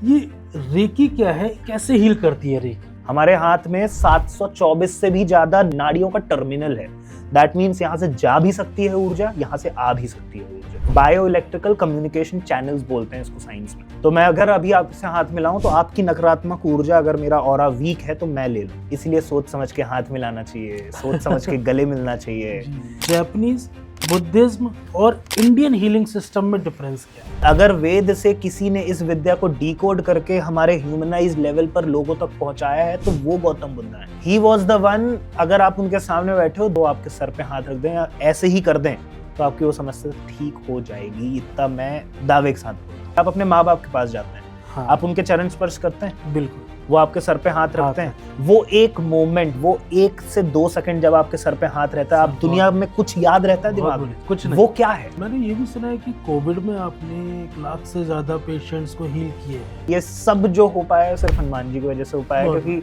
ये रेकी क्या है, कैसे हील करती है रेकी? हमारे हाथ में 724 से भी ज्यादा नाड़ियों का टर्मिनल है। दैट मीन्स यहाँ से जा भी सकती है ऊर्जा, यहाँ से आ भी सकती है ऊर्जा। बायो इलेक्ट्रिकल कम्युनिकेशन चैनल्स बोलते हैं इसको साइंस में। तो मैं अगर अभी आपसे हाथ मिलाऊं तो आपकी नकारात्मक ऊर्जा, अगर मेरा ऑरा वीक है तो मैं ले लूं। इसलिए सोच समझ के हाथ मिलाना चाहिए, सोच समझ के गले मिलना चाहिए। जापानीज, बुद्धिज्म और इंडियन हीलिंग सिस्टम में डिफरेंस क्या है? अगर वेद से किसी ने इस विद्या को डिकोड करके हमारे ह्यूमनाइज्ड लेवल पर लोगों तक पहुंचाया है तो वो गौतम बुद्ध है। He was the one. अगर आप उनके सामने बैठे हो तो आपके सर पे हाथ रख दें या ऐसे ही कर दें तो आपकी वो समस्या ठीक हो जाएगी। इतना मैं दावे के साथ। आप अपने माँ बाप के पास जाते हैं, हाँ। आप उनके चरण स्पर्श करते हैं, बिल्कुल। वो आपके सर पे हाथ रखते हैं। वो एक मोमेंट, वो 1 से 2 सेकंड जब आपके सर पे हाथ रहता है, आप दुनिया में कुछ याद रहता है दिमाग में? कुछ नहीं। वो क्या है? मैंने ये भी सुना है कि कोविड में आपने 1 लाख से ज्यादा पेशेंट्स को हील किए हैं। ये सब जो हो पाया है सिर्फ हनुमान जी की वजह से हो पाया, क्योंकि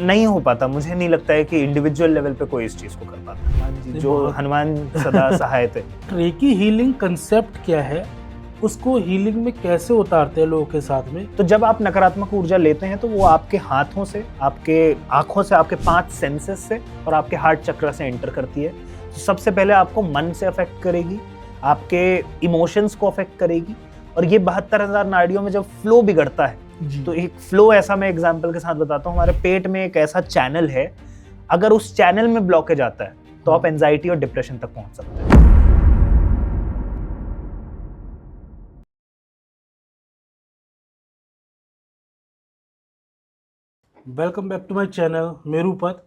नहीं हो पाता। मुझे नहीं लगता है कि इंडिविजुअल लेवल पे कोई इस चीज को कर पाता। हनुमान जी जो हनुमान सदा सहाय थे। रेकी हीलिंग कंसेप्ट क्या है, उसको हीलिंग में कैसे उतारते हैं लोगों के साथ में? तो जब आप नकारात्मक ऊर्जा लेते हैं तो वो आपके हाथों से, आपके आंखों से, आपके 5 सेंसेस से और आपके हार्ट चक्र से एंटर करती है। तो सबसे पहले आपको मन से अफेक्ट करेगी, आपके इमोशंस को अफेक्ट करेगी। और ये 72,000 नाड़ियों में जब फ्लो बिगड़ता है तो एक फ्लो, ऐसा मैं एग्जांपल के साथ बताता हूँ, हमारे पेट में एक ऐसा चैनल है, अगर उस चैनल में ब्लॉकेज आता है तो आप एंजाइटी और डिप्रेशन तक पहुंच सकते हैं। Welcome back to my channel मेरूपत।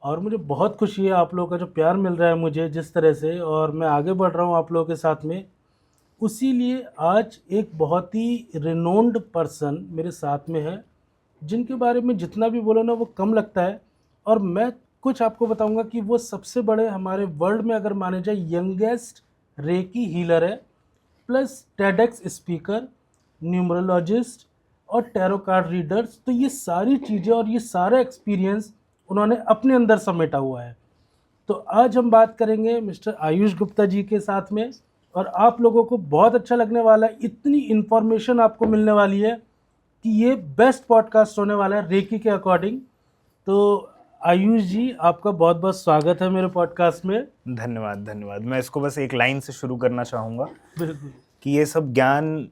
और मुझे बहुत खुशी है आप लोगों का जो प्यार मिल रहा है मुझे जिस तरह से, और मैं आगे बढ़ रहा हूँ आप लोगों के साथ में। उसी लिए आज एक बहुत ही रिनोन्ड पर्सन मेरे साथ में है, जिनके बारे में जितना भी बोलो ना वो कम लगता है। और मैं कुछ आपको बताऊंगा कि वो सबसे बड़े हमारे वर्ल्ड में अगर माने जाए यंगेस्ट रेकी हीलर है, प्लस टेडेक्स स्पीकर, न्यूमरोलॉजिस्ट और टैरो कार्ड रीडर्स। तो ये सारी चीज़ें और ये सारा एक्सपीरियंस उन्होंने अपने अंदर समेटा हुआ है। तो आज हम बात करेंगे मिस्टर आयुष गुप्ता जी के साथ में, और आप लोगों को बहुत अच्छा लगने वाला है। इतनी इन्फॉर्मेशन आपको मिलने वाली है कि ये बेस्ट पॉडकास्ट होने वाला है रेकी के अकॉर्डिंग। तो आयुष जी, आपका बहुत बहुत स्वागत है मेरे पॉडकास्ट में। धन्यवाद धन्यवाद। मैं इसको बस एक लाइन से शुरू करना चाहूँगा बिल्कुल कि ये सब ज्ञान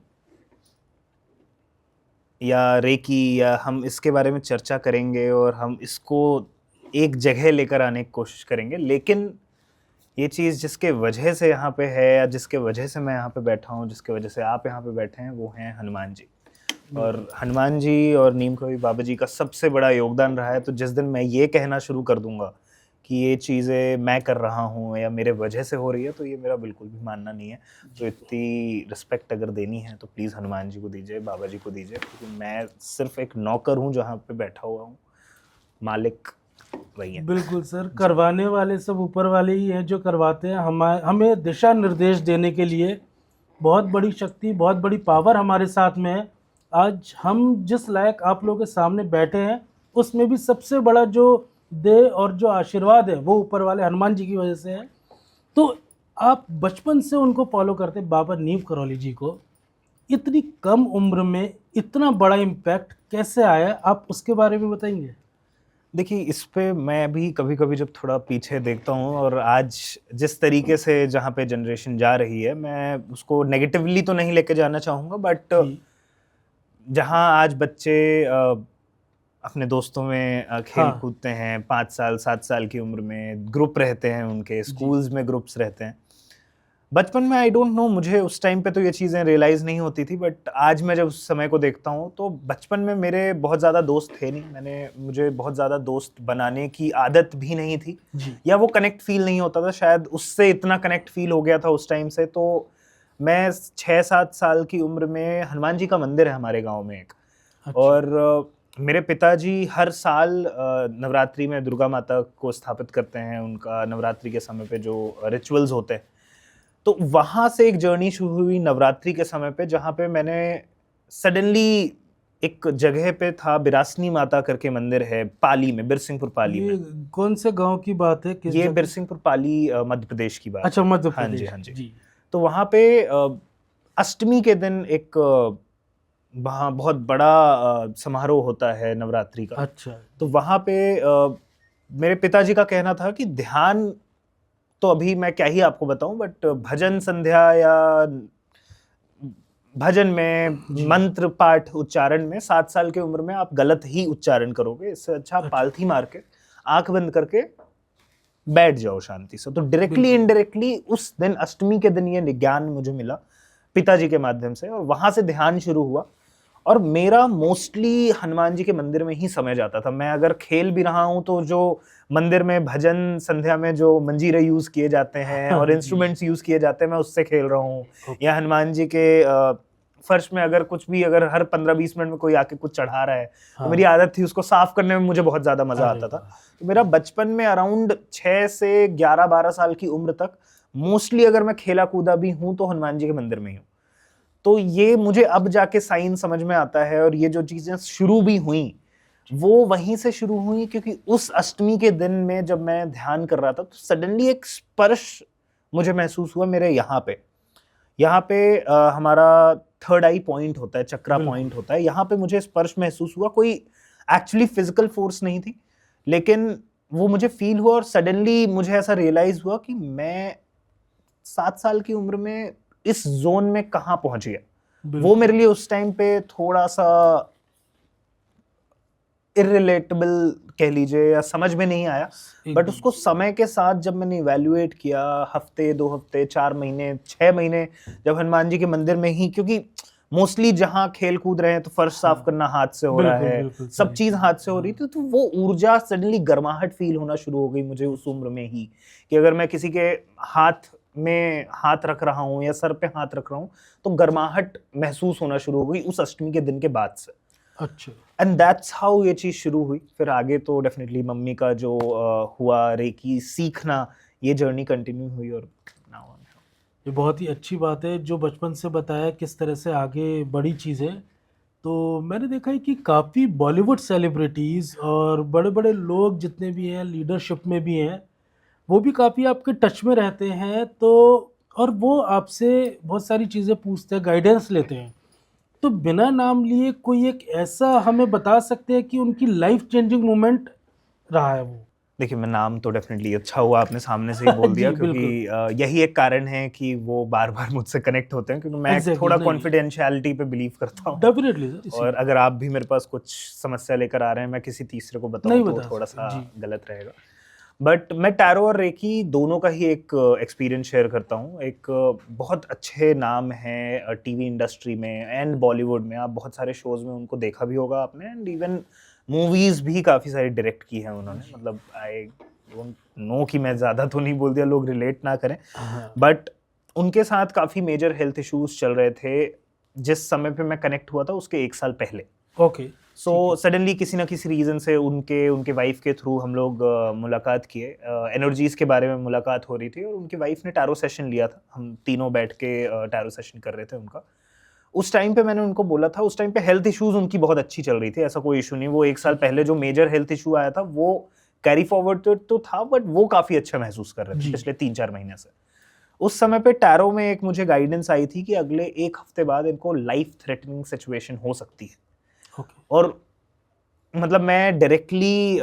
या रेकी, या हम इसके बारे में चर्चा करेंगे और हम इसको एक जगह लेकर आने की कोशिश करेंगे। लेकिन ये चीज़ जिसके वजह से यहाँ पे है, या जिसके वजह से मैं यहाँ पे बैठा हूँ, जिसके वजह से आप यहाँ पे बैठे हैं, वो हैं हनुमान जी। और हनुमान जी और नीम कवि बाबा जी का सबसे बड़ा योगदान रहा है। तो जिस दिन मैं ये कहना शुरू कर दूंगा कि ये चीज़ें मैं कर रहा हूँ या मेरे वजह से हो रही है, तो ये मेरा बिल्कुल भी मानना नहीं है। तो इतनी रिस्पेक्ट अगर देनी है तो प्लीज़ हनुमान जी को दीजिए, बाबा जी को दीजिए, क्योंकि मैं सिर्फ एक नौकर हूँ जहाँ पे बैठा हुआ हूँ, मालिक वही है। बिल्कुल सर, करवाने वाले सब ऊपर वाले ही हैं जो करवाते हैं। हमें दिशा निर्देश देने के लिए बहुत बड़ी शक्ति, बहुत बड़ी पावर हमारे साथ में है। आज हम जिस लायक आप लोगों के सामने बैठे हैं, उसमें भी सबसे बड़ा जो दे और जो आशीर्वाद है वो ऊपर वाले हनुमान जी की वजह से है। तो आप बचपन से उनको फॉलो करते, बाबा नीम करौली जी को, इतनी कम उम्र में इतना बड़ा इम्पैक्ट कैसे आया, आप उसके बारे में बताएंगे? देखिए, इस पे मैं भी कभी कभी जब थोड़ा पीछे देखता हूँ और आज जिस तरीके से जहाँ पे जनरेशन जा रही है, मैं उसको नेगेटिवली तो नहीं लेके जाना चाहूँगा, बट जहाँ आज बच्चे अपने दोस्तों में खेल कूदते हैं, 5 साल 7 साल की उम्र में ग्रुप रहते हैं, उनके स्कूल्स में ग्रुप्स रहते हैं। बचपन में आई डोंट नो, मुझे उस टाइम पे तो ये चीज़ें रियलाइज़ नहीं होती थी, बट आज मैं जब उस समय को देखता हूँ तो बचपन में मेरे बहुत ज़्यादा दोस्त थे नहीं। मुझे बहुत ज़्यादा दोस्त बनाने की आदत भी नहीं थी, या वो कनेक्ट फील नहीं होता था। शायद उससे इतना कनेक्ट फील हो गया था उस टाइम से। तो मैं 6-7 साल की उम्र में, हनुमान जी का मंदिर है हमारे गाँव में एक, और मेरे पिताजी हर साल नवरात्रि में दुर्गा माता को स्थापित करते हैं। उनका नवरात्रि के समय पे जो रिचुअल्स होते हैं, तो वहाँ से एक जर्नी शुरू हुई नवरात्रि के समय पे, जहाँ पे मैंने सडनली एक जगह पे था, बिरासनी माता करके मंदिर है पाली में, बिरसिंहपुर पाली में। कौन से गांव की बात है? ये बिरसिंहपुर पाली मध्य प्रदेश की बात। अच्छा, मध्य प्रदेश। हाँ जी। तो वहाँ पे अष्टमी के दिन एक वहाँ बहुत बड़ा समारोह होता है नवरात्रि का। अच्छा। तो वहाँ पे मेरे पिताजी का कहना था कि ध्यान तो अभी मैं क्या ही आपको बताऊं, बट भजन संध्या या भजन में जी। मंत्र पाठ उच्चारण में 7 साल की उम्र में आप गलत ही उच्चारण करोगे, इससे अच्छा आप अच्छा। पालथी मार के आंख बंद करके बैठ जाओ शांति से। तो डायरेक्टली बिल्कुल। इनडायरेक्टली उस दिन, अष्टमी के दिन, ये ज्ञान मुझे मिला पिताजी के माध्यम से, और वहां से ध्यान शुरू हुआ। और मेरा मोस्टली हनुमान जी के मंदिर में ही समय जाता था। मैं अगर खेल भी रहा हूं तो जो मंदिर में भजन संध्या में जो मंजीरे यूज किए जाते हैं और जी। इंस्ट्रूमेंट्स यूज किए जाते हैं, मैं उससे खेल रहा हूँ। ओके। या हनुमान जी के फर्श में अगर कुछ भी, अगर हर 15-20 मिनट में कोई आके कुछ चढ़ा रहा है, तो मेरी हाँ। आदत थी उसको साफ करने में मुझे बहुत ज्यादा मजा अरे आता था। वाह! तो मेरा बचपन में अराउंड 6 से 11-12 साल की उम्र तक मोस्टली अगर मैं खेला कूदा भी हूं तो हनुमान जी के मंदिर में ही हूँ। तो ये मुझे अब जाके साइंस समझ में आता है, और ये जो चीजें शुरू भी हुई वो वहीं से शुरू हुई, क्योंकि उस अष्टमी के दिन में जब मैं ध्यान कर रहा था तो सडनली एक स्पर्श मुझे महसूस हुआ मेरे यहाँ पे हमारा थर्ड आई पॉइंट होता है, चक्रा बिल्कुल। पॉइंट होता है, यहाँ पे मुझे स्पर्श महसूस हुआ। कोई एक्चुअली फिजिकल फोर्स नहीं थी, लेकिन वो मुझे फील हुआ, और सडनली मुझे ऐसा रियलाइज हुआ कि मैं 7 साल की उम्र में इस जोन में कहाँ पहुंच गया। वो बिल्कुल। मेरे लिए उस टाइम पे थोड़ा सा इररिलेटेबल कह लीजिए, या समझ में नहीं आया। बट एकदम। उसको समय के साथ जब मैंने इवैल्यूएट किया, हफ्ते, 2 हफ्ते, 4 महीने, 6 महीने, जब हनुमान जी के मंदिर में ही, क्योंकि मोस्टली जहां खेल कूद रहे हैं तो फर्श साफ हाँ। करना हाथ से हो रहा बिल्कुल, है, बिल्कुल सब सही। चीज हाथ से हो रही हाँ। थी, तो वो ऊर्जा सडनली गर्माहट फील होना शुरू हो गई मुझे उस उम्र में ही, कि अगर मैं किसी के हाथ में हाथ रख रहा हूँ या सर पे हाथ रख रहा हूँ तो गर्माहट महसूस होना शुरू हो गई उस अष्टमी के दिन के बाद से। अच्छा। एंड दैट्स हाउ ये चीज शुरू हुई। फिर आगे तो डेफिनेटली मम्मी का जो हुआ रेकी सीखना, ये जर्नी कंटिन्यू हुई, और now I'm here। ये बहुत ही अच्छी बात है जो बचपन से बताया किस तरह से आगे बढ़ी चीज़ें। तो मैंने देखा है कि काफ़ी बॉलीवुड सेलिब्रिटीज़ और बड़े-बड़े लोग जितने भी हैं, लीडरशिप में भी हैं, वो भी काफ़ी आपके टच में रहते हैं। तो और वो आपसे बहुत सारी चीज़ें पूछते हैं, गाइडेंस लेते हैं। तो बिना नाम लिए कोई एक ऐसा हमें बता सकते हैं कि उनकी लाइफ चेंजिंग मोमेंट रहा है वो? देखिए, मैं नाम तो डेफिनेटली अच्छा हुआ आपने सामने से ही बोल दिया, जी, क्योंकि बिल्कुल। यही एक कारण है कि वो बार-बार मुझसे कनेक्ट होते हैं, क्योंकि मैं एग्ज़ैक्टली, थोड़ा नहीं, कॉन्फिडेंशियलिटी पे बिलीव करता हूँ। डेफ़िनिटली सर, और इसीलिए। अगर आप भी मेरे पास कुछ समस्या लेकर आ रहे हैं, मैं किसी तीसरे को बताऊँ नहीं तो बता सकते। थोड़ा-सा जी। गलत रहेगा। बट मैं टैरो और रेकी दोनों का ही एक एक्सपीरियंस शेयर करता हूँ। एक बहुत अच्छे नाम हैं टीवी इंडस्ट्री में एंड बॉलीवुड में, आप बहुत सारे शोज़ में उनको देखा भी होगा आपने, एंड इवन मूवीज़ भी काफ़ी सारी डायरेक्ट की हैं उन्होंने। मतलब आई डोंट नो कि मैं ज़्यादा तो नहीं बोल दिया, लोग रिलेट ना करें, हाँ। बट उनके साथ काफ़ी मेजर हेल्थ इश्यूज़ चल रहे थे, जिस समय पे मैं कनेक्ट हुआ था उसके 1 साल पहले। ओके, सो ठीक है। सडनली किसी ना किसी रीज़न से उनके वाइफ के थ्रू हम लोग मुलाकात किए, एनर्जीज़ के बारे में मुलाकात हो रही थी, और उनकी वाइफ ने टैरो सेशन लिया था। हम तीनों बैठ के टैरो सेशन कर रहे थे उनका। उस टाइम पे मैंने उनको बोला था, उस टाइम पे हेल्थ इश्यूज़ उनकी बहुत अच्छी चल रही थी, ऐसा कोई इश्यू नहीं। वो 1 साल ठीक है। पहले जो मेजर हेल्थ इश्यू आया था वो कैरी फॉरवर्ड तो था, बट वो काफ़ी अच्छा महसूस कर रहे थे जी। पिछले 3-4 महीने से। उस समय पे टैरो में एक मुझे गाइडेंस आई थी कि अगले 1 हफ्ते बाद इनको लाइफ थ्रेटनिंग सिचुएशन हो सकती है। ओके। और मतलब मैं directly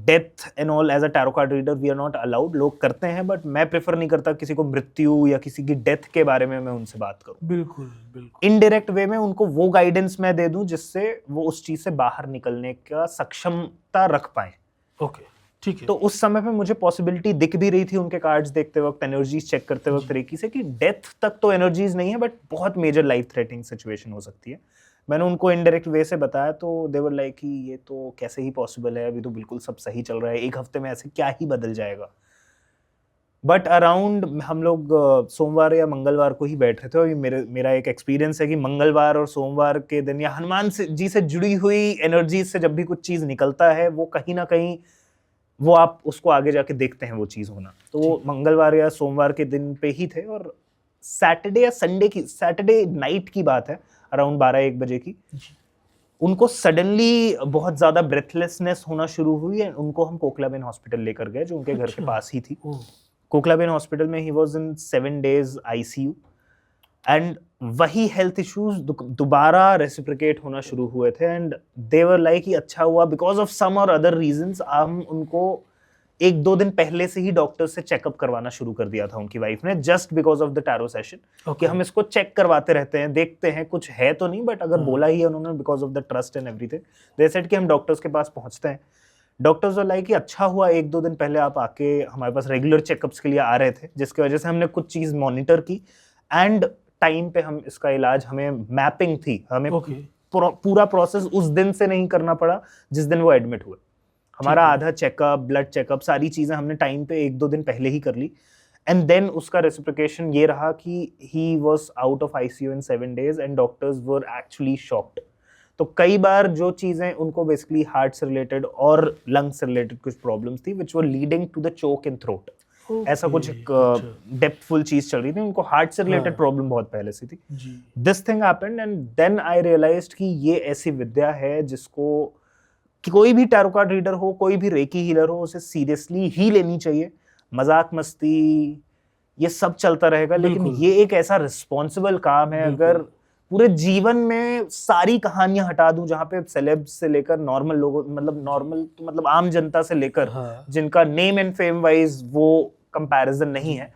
death and all as a tarot card reader we are not allowed, लोग करते हैं, बट मैं प्रेफर नहीं करता किसी को मृत्यु या किसी की डेथ के बारे में मैं उनसे बात करूं। बिल्कुल, बिल्कुल। इनडायरेक्ट वे में उनको वो गाइडेंस मैं दे दूं जिससे वो उस चीज से बाहर निकलने का सक्षमता रख पाए। ओके, ठीक है। तो उस समय पे मुझे पॉसिबिलिटी दिख भी रही थी उनके कार्ड्स देखते वक्त, एनर्जीज चेक करते वक्त जी। तरीके से, कि डेथ तक तो एनर्जीज नहीं है, बट बहुत मेजर लाइफ थ्रेटनिंग सिचुएशन हो सकती है। मैंने उनको इनडायरेक्ट वे से बताया तो दे वर लाइक कि ये तो कैसे ही पॉसिबल है, अभी तो बिल्कुल सब सही चल रहा है, 1 हफ्ते में ऐसे क्या ही बदल जाएगा। बट अराउंड हम लोग सोमवार या मंगलवार को ही बैठ रहे थे, और ये मेरा एक एक्सपीरियंस है कि मंगलवार और सोमवार के दिन या हनुमान जी से जुड़ी हुई एनर्जी से जब भी कुछ चीज निकलता है, वो कहीं ना कहीं वो आप उसको आगे जाके देखते हैं वो चीज होना। तो वो मंगलवार या सोमवार के दिन पे ही थे, और सैटरडे या सैटरडे नाइट की बात है, अराउंड 12-1 बजे की। जी। उनको सडनली बहुत ज्यादा ब्रेथलेसनेस होना शुरू हुई, एंड उनको हम कोकलाबेन हॉस्पिटल लेकर गए, जो उनके घर के अच्छा। पास ही थी। ओह! कोकलाबेन हॉस्पिटल में he was in 7 days ICU। And वही हेल्थ इश्यूज दोबारा रेसिप्रिकेट होना शुरू हुए थे एंड दे वर लाइक कि अच्छा हुआ बिकॉज ऑफ सम और अदर रीजंस हम उनको 1-2 दिन पहले से ही डॉक्टर से चेकअप करवाना शुरू कर दिया था उनकी वाइफ ने, just because of the tarot session कि हम इसको चेक करवाते रहते हैं, देखते हैं कुछ है तो नहीं, बट अगर बोला ही है उन्होंने because of the trust and everything, they said कि हम डॉक्टर्स के पास पहुंचते हैं। डॉक्टर्स वर लाइक कि अच्छा हुआ 1-2 दिन पहले आप आके हमारे पास रेगुलर चेकअप्स के लिए आ रहे थे, जिसकी वजह से हमने कुछ चीज मॉनिटर की एंड टाइम पे हम इसका इलाज, हमें मैपिंग थी, हमें पूरा प्रोसेस उस दिन से नहीं करना पड़ा जिस दिन वो एडमिट हुए। हमारा आधा चेकअप, ब्लड चेकअप, सारी चीजें हमने टाइम पे 1-2 दिन पहले ही कर ली एंड देन उसका रेसिप्रिकेशन ये रहा कि he was out of ICU in 7 days and doctors were actually shocked. तो कई बार जो चीजें उनको बेसिकली हार्ट से रिलेटेड और लंग से रिलेटेड कुछ प्रॉब्लम्स थी which were leading to the choke in throat, ऐसा कुछ एक डेप्थफुल चीज चल रही थी, उनको हार्ट से रिलेटेड प्रॉब्लम बहुत पहले से थी। This thing happened and then I realised कि ये ऐसी विद्या है जिसको कि कोई भी टैरो कार्ड रीडर हो, कोई भी रेकी हीलर हो, उसे सीरियसली ही लेनी चाहिए। मजाक मस्ती ये सब चलता रहेगा, लेकिन ये एक ऐसा रिस्पॉन्सिबल काम है। अगर पूरे जीवन में सारी कहानियां हटा दूं जहां पे सेलेब्स से लेकर नॉर्मल लोगों, मतलब नॉर्मल तो मतलब आम जनता से लेकर जिनका नेम एंड फेम वाइज वो कंपैरिजन नहीं है,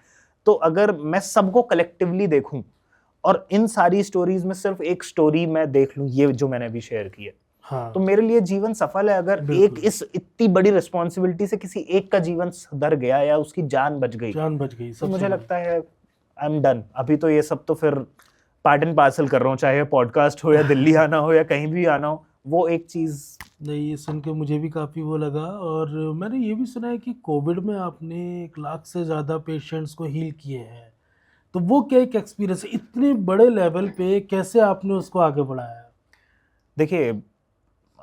तो अगर मैं सबको कलेक्टिवली देखूं और इन सारी स्टोरीज में सिर्फ एक स्टोरी मैं देख लूं, ये जो मैंने अभी शेयर की है, तो मेरे लिए जीवन सफल है। अगर एक इस इतनी बड़ी रिस्पॉन्सिबिलिटी से किसी एक का जीवन सुधर गया या उसकी जान बच गई तो मुझे लगता है आई एम डन। अभी तो ये सब तो फिर पार्ट एंड पार्सल कर रहा हूँ, चाहे पॉडकास्ट हो या दिल्ली आना हो या कहीं भी आना हो, वो एक चीज नहीं। ये सुन के मुझे भी काफ़ी वो लगा। और मैंने ये भी सुना है कि कोविड में आपने 1 लाख से ज़्यादा पेशेंट्स को हील किए हैं, तो वो क्या एक एक्सपीरियंस है इतने बड़े लेवल पे, कैसे आपने उसको आगे बढ़ाया? देखिए,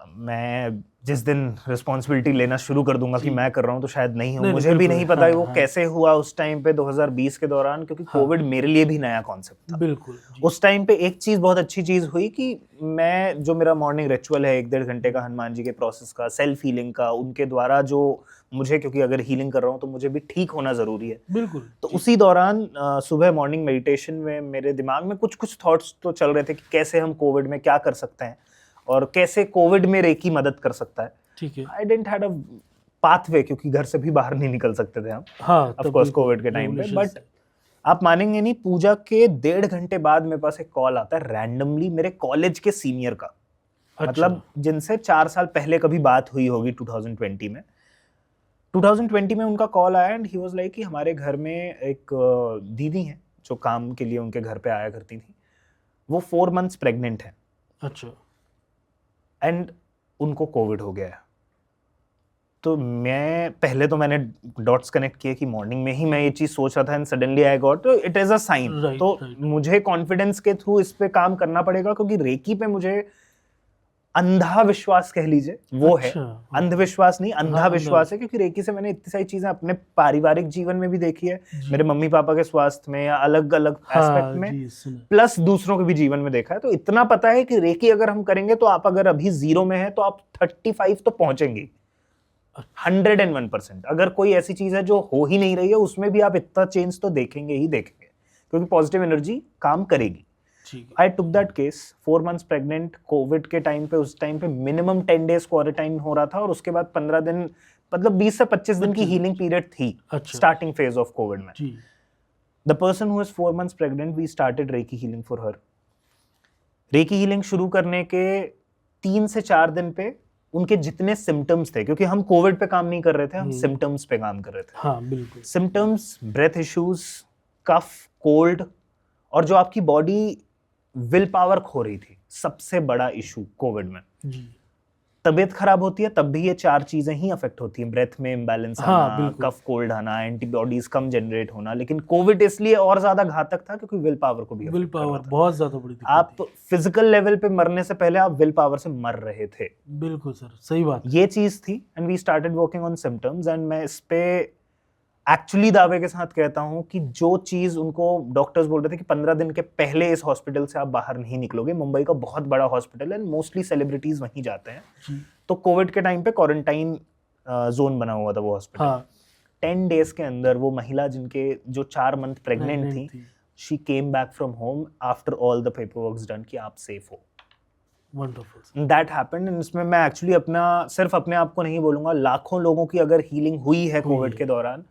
मैं जिस दिन रिस्पॉन्सिबिलिटी लेना शुरू कर दूंगा कि मैं कर रहा हूँ तो शायद नहीं हो, मुझे भी नहीं पता वो कैसे हुआ उस टाइम पे 2020 के दौरान, क्योंकि कोविड मेरे लिए भी नया कॉन्सेप्ट था। बिल्कुल। उस टाइम पे एक चीज, बहुत अच्छी चीज हुई कि मैं, जो मेरा मॉर्निंग रिचुअल है 1-1.5 घंटे का हनुमान जी के प्रोसेस का, सेल्फ हीलिंग का, उनके द्वारा जो मुझे, क्योंकि अगर हीलिंग कर रहा हूँ तो मुझे भी ठीक होना जरूरी है। बिल्कुल। तो उसी दौरान सुबह मॉर्निंग मेडिटेशन में मेरे दिमाग में कुछ थॉट्स तो चल रहे थे कि कैसे हम कोविड में क्या कर सकते हैं और कैसे कोविड में रेकी मदद कर सकता है। ठीक है। I didn't had a pathway, क्योंकि घर से भी बाहर नहीं निकल सकते थे हम, ऑफ कोर्स कोविड के टाइम पे। बट आप मानेंगे नहीं, पूजा के 1.5 घंटे बाद मेरे पास एक कॉल आता है रैंडमली मेरे कॉलेज के सीनियर का। मतलब जिनसे 4 साल पहले कभी बात हुई होगी 2020 में। 2020 में उनका कॉल आया एंड ही वाज लाइक कि हमारे घर में एक दीदी हैं जो काम के लिए उनके घर पे आया करती थी, वो 4 months प्रेग्नेंट है। अच्छा। एंड उनको कोविड हो गया है। तो मैंने डॉट्स कनेक्ट किए कि मॉर्निंग में ही मैं ये चीज सोच रहा था and suddenly I got it is a sign. तो मुझे कॉन्फिडेंस के थ्रू इस पे काम करना पड़ेगा, क्योंकि रेकी पे मुझे अंधा विश्वास कह लीजिए वो है, अंधविश्वास नहीं, अंधा विश्वास है। क्योंकि रेकी से मैंने इतनी सारी चीजें अपने पारिवारिक जीवन में भी देखी है, मेरे मम्मी पापा के स्वास्थ्य में या अलग अलग एस्पेक्ट में, प्लस दूसरों के भी जीवन में देखा है। तो इतना पता है कि रेकी अगर हम करेंगे तो आप अगर अभी 0 में है तो आप 35 तो पहुंचेंगे 101%। अगर कोई ऐसी चीज है जो हो ही नहीं रही है, उसमें भी आप इतना चेंज तो देखेंगे ही देखेंगे, क्योंकि पॉजिटिव एनर्जी काम करेगी। I took that case, 4 months pregnant, Covid के टाइम पे, उस टाइम पे मिनिमम 10 days क्वारंटाइन हो रहा था और उसके बाद 15 दिन, मतलब 20 से 25 दिन की हीलिंग पीरियड थी स्टार्टिंग फेज ऑफ कोविड में। The person who is 4 months pregnant, we started Reiki healing for her. Reiki healing शुरू करने के 3 से 4 दिन पे उनके जितने सिम्टम्स थे, क्योंकि हम कोविड पे काम नहीं कर रहे थे, हम सिम्टम्स पे काम कर रहे थे। हाँ, बिल्कुल। सिम्टम्स, ब्रेथ इश्यूज, कफ, कोल्ड, और जो आपकी बॉडी विल पावर खो रही थी, सबसे बड़ा इशू कोविड में। तबीयत खराब होती है तब भी ये 4 चीजें ही अफेक्ट होती हैं, ब्रेथ में इम्बैलेंस आना, कफ कोल्ड आना, एंटीबॉडीज कम जनरेट होना। लेकिन कोविड इसलिए और ज्यादा घातक था क्योंकि विल पावर को भी, विल पावर बहुत ज्यादा बड़ी दिक्कत। आप फिजिकल लेवल पे मरने से पहले आप विल पावर से मर रहे थे। बिल्कुल सर, सही बात। ये चीज थी and we started working on symptoms. And मैं इस पे एक्चुअली दावे के साथ कहता हूं कि जो चीज उनको डॉक्टर्स बोल रहे थे कि 15 दिन के पहले इस हॉस्पिटल से आप बाहर नहीं निकलोगे, मुंबई का बहुत बड़ा हॉस्पिटल है, मोस्टली सेलिब्रिटीज वहीं जाते हैं। तो कोविड के टाइम पे क्वारंटाइन जोन बना हुआ था वो हॉस्पिटल। 10 days के अंदर वो महिला, जिनके जो 4 month प्रेग्नेंट थी, she came back from home after all the paper works done कि आप सेफ हो. वंडरफुल. That happened. एंड इसमें मैं एक्चुअली सिर्फ अपने आप को नहीं बोलूंगा, लाखों लोगों की अगर हीलिंग हुई है कोविड के दौरान,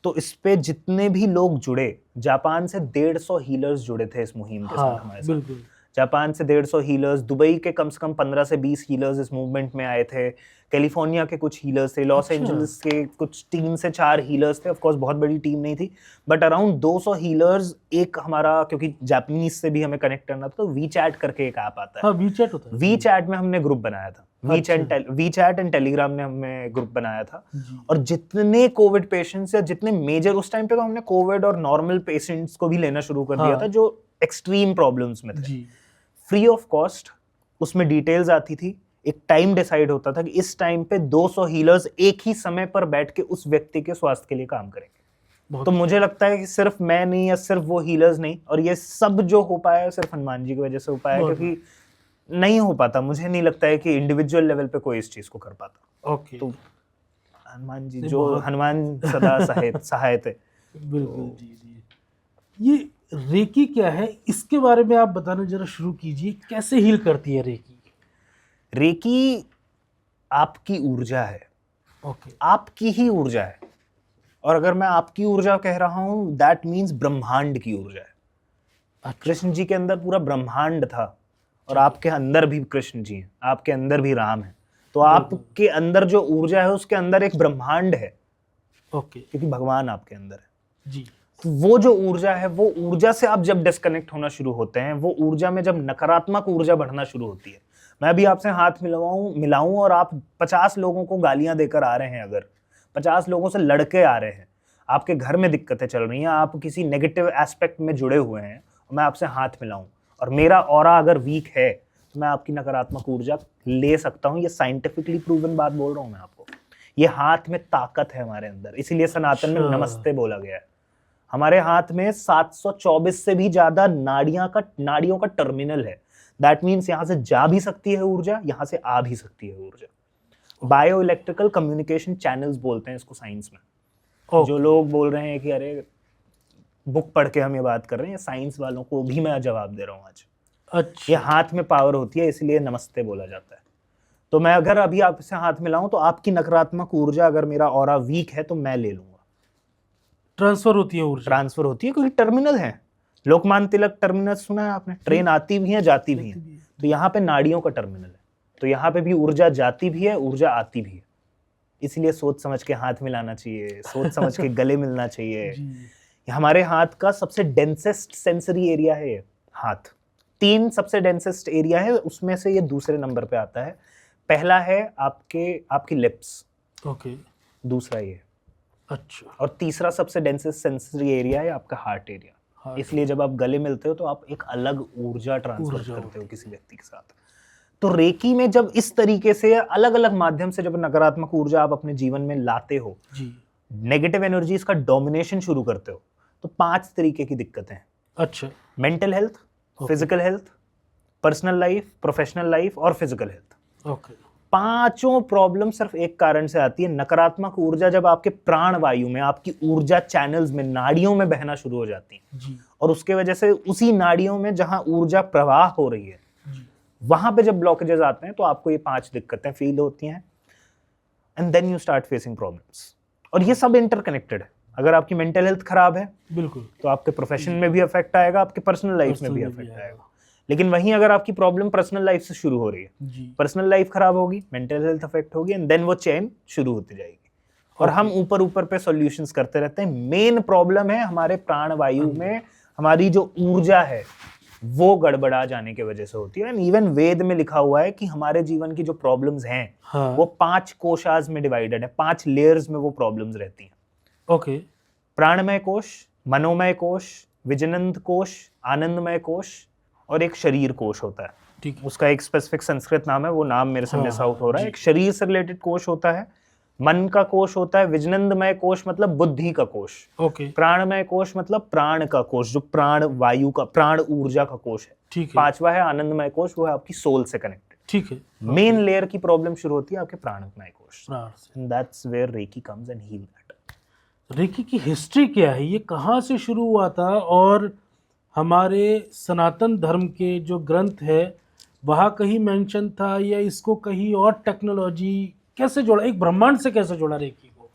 तो इस पे जितने भी लोग जुड़े, जापान से 150 हीलर्स जुड़े थे इस मुहिम के साथ हमारे साथ. बिल्कुल. जापान से 150 हीलर्स, दुबई के कम से कम 15 से 20 हीलर्स इस मूवमेंट में आए थे, कैलिफोर्निया के कुछ हीलर्स थे, लॉस एंजलिस के कुछ 3 से 4 हीलर्स थे. ऑफ कोर्स बहुत बड़ी टीम नहीं थी, बट अराउंड 200 हीलर्स. एक हमारा, क्योंकि जापानीज से भी हमें कनेक्ट करना था, तो वी चैट करके एक ऐप आता है. हाँ, वी चैट होता है. वी चैट में हमने ग्रुप बनाया था. वी चैट एंड टेलीग्राम ने हमने ग्रुप बनाया था. और जितने कोविड पेशेंट्स या जितने मेजर, उस टाइम पे तो हमने कोविड और नॉर्मल पेशेंट्स को भी लेना शुरू कर दिया था जो एक्सट्रीम प्रॉब्लम्स में थे, फ्री ऑफ कॉस्ट. उसमें डिटेल्स आती थी, एक टाइम डिसाइड होता था कि इस टाइम पे 200 हीलर्स एक ही समय पर बैठ के उस व्यक्ति के स्वास्थ्य के लिए काम करेंगे. तो मुझे लगता है कि सिर्फ मैं नहीं या सिर्फ वो हीलर्स नहीं, और ये सब जो हो पाया सिर्फ हनुमान जी की वजह से हो पाया, क्योंकि नहीं हो पाता. मुझे नहीं लगता है कि इंडिविजुअल लेवल पे कोई इस चीज को कर पाता. ओके. तो हनुमान जी, जो हनुमान सदा सहायते. बिल्कुल. जी. ये रेकी क्या है, इसके बारे में आप बताना जरा शुरू कीजिए. कैसे हील करती है रेकी? रेकी आपकी ऊर्जा है. ओके. आपकी ही ऊर्जा है. और अगर मैं आपकी ऊर्जा कह रहा हूं, दैट मीन्स ब्रह्मांड की ऊर्जा है. कृष्ण जी के अंदर पूरा ब्रह्मांड था, और आपके अंदर भी कृष्ण जी हैं, आपके अंदर भी राम है. तो आपके अंदर जो ऊर्जा है उसके अंदर एक ब्रह्मांड है. ओके. क्योंकि भगवान आपके अंदर है जी. वो जो ऊर्जा है, वो ऊर्जा से आप जब डिस्कनेक्ट होना शुरू होते हैं, वो ऊर्जा में जब नकारात्मक ऊर्जा बढ़ना शुरू होती है. मैं भी आपसे हाथ मिलाऊं और आप 50 लोगों को गालियां देकर आ रहे हैं, अगर 50 लोगों से लड़के आ रहे हैं, आपके घर में दिक्कतें चल रही हैं, आप किसी नेगेटिव एस्पेक्ट में जुड़े हुए हैं, और मैं आपसे हाथ मिलाऊं और मेरा ऑरा अगर वीक है, तो मैं आपकी नकारात्मक ऊर्जा ले सकता हूं. ये साइंटिफिकली प्रूवन बात बोल रहा हूं मैं आपको. ये हाथ में ताकत है हमारे अंदर, इसीलिए सनातन में नमस्ते बोला गया है. हमारे हाथ में 724 से भी ज्यादा नाड़ियों का टर्मिनल है. दैट मीन्स यहां से जा भी सकती है ऊर्जा, यहां से आ भी सकती है ऊर्जा. बायो इलेक्ट्रिकल कम्युनिकेशन चैनल्स बोलते हैं इसको साइंस में. जो लोग बोल रहे हैं कि अरे बुक पढ़ के हम ये बात कर रहे हैं, साइंस वालों को भी मैं जवाब दे रहा हूँ आज. अच्छा. ये हाथ में पावर होती है, इसलिए नमस्ते बोला जाता है. तो मैं अगर अभी आपसे हाथ मिलाऊं, तो आपकी नकारात्मक ऊर्जा, अगर मेरा ऑरा वीक है, तो मैं ले लूंगा. ट्रांसफर होती है ऊर्जा. ट्रांसफर होती है, क्योंकि टर्मिनल है. लोकमान्य तिलक टर्मिनल सुना है आपने? ट्रेन आती भी है, जाती भी है. तो यहाँ पे नाड़ियों का टर्मिनल है. तो यहाँ पे भी ऊर्जा जाती भी है, ऊर्जा आती भी है. इसलिए सोच समझ के हाथ मिलाना चाहिए, सोच समझ के गले मिलना चाहिए. हमारे हाथ का सबसे डेंसेस्ट सेंसरी एरिया है ये हाथ. 3 सबसे डेंसेस्ट एरिया है, उसमें से ये दूसरे नंबर पे आता है. पहला है आपकी लिप्स. ओके. दूसरा ये. अच्छा. और तीसरा सबसे डेंसेस्ट सेंसरी एरिया है आपका हार्ट एरिया. इसलिए जब आप गले मिलते हो, तो आप एक अलग ऊर्जा ट्रांसफर करते हो किसी व्यक्ति के साथ. तो रेकी में जब इस तरीके से अलग अलग माध्यम से जब नकारात्मक ऊर्जा आप अपने जीवन में लाते हो, नेगेटिव एनर्जीज का डोमिनेशन शुरू करते हो, तो 5 तरीके की दिक्कतें हैं. अच्छा. Mental health, physical health, personal life, professional life और फिजिकल हेल्थ. ओके. 5 प्रॉब्लम सिर्फ एक कारण से आती है. नकारात्मक ऊर्जा जब आपके प्राण वायु में, आपकी ऊर्जा चैनल्स में, नाड़ियों में बहना शुरू हो जाती है, और उसके वजह से उसी नाड़ियों में जहां ऊर्जा प्रवाह हो रही है, वहां पे जब ब्लॉकेजेस आते हैं, तो आपको ये 5 दिक्कतें फील होती हैं. And then you start facing problems. और ये सब इंटरकनेक्टेड है. अगर आपकी मेंटल हेल्थ खराब है, बिल्कुल, तो आपके प्रोफेशन में भी अफेक्ट आएगा, आपके पर्सनल लाइफ में भी अफेक्ट आएगा. लेकिन वहीं अगर आपकी प्रॉब्लम पर्सनल लाइफ से शुरू हो रही है, पर्सनल लाइफ खराब होगी, मेंटल हेल्थ अफेक्ट होगी, एंड देन वो चेन शुरू होती जाएगी. और हम ऊपर पे सॉल्यूशंस करते रहते हैं. मेन प्रॉब्लम है हमारे प्राण वायु में हमारी जो ऊर्जा है, वो गड़बड़ा जाने की वजह से होती है. एंड इवन वेद में लिखा हुआ है कि हमारे जीवन की जो प्रॉब्लम्स हैं, वो 5 कोशास में डिवाइडेड है. 5 लेयर्स में वो प्रॉब्लम्स रहती हैं. ओके. प्राणमय कोश, मनोमय कोश, विजनंद कोश, आनंदमय कोश, और एक शरीर कोश होता है. ठीक है. उसका एक स्पेसिफिक संस्कृत नाम है, वो नाम मेरे से मिस आउट हो रहा है. एक शरीर से रिलेटेड कोश होता है, मन का कोश होता है, विजनंदमय कोश मतलब बुद्धि का कोश. ओके. प्राणमय कोश मतलब प्राण का कोश, जो प्राण वायु का, प्राण ऊर्जा का कोश है. ठीक है. 5वां है आनंदमय कोश, वो है आपकी सोल से कनेक्टेड. ठीक है. मेन लेयर की प्रॉब्लम शुरू होती है आपके प्राणमय कोश. And that's where Reiki comes and heal that. Reiki की हिस्ट्री क्या है? ये कहाँ से शुरू हुआ था और हमारे सनातन धर्म के जो ग्रंथ है वहाँ कहीं मेंशन था, या इसको कहीं और टेक्नोलॉजी कैसे जोड़ा, एक ब्रह्मांड से कैसे जोड़ा रेकी को?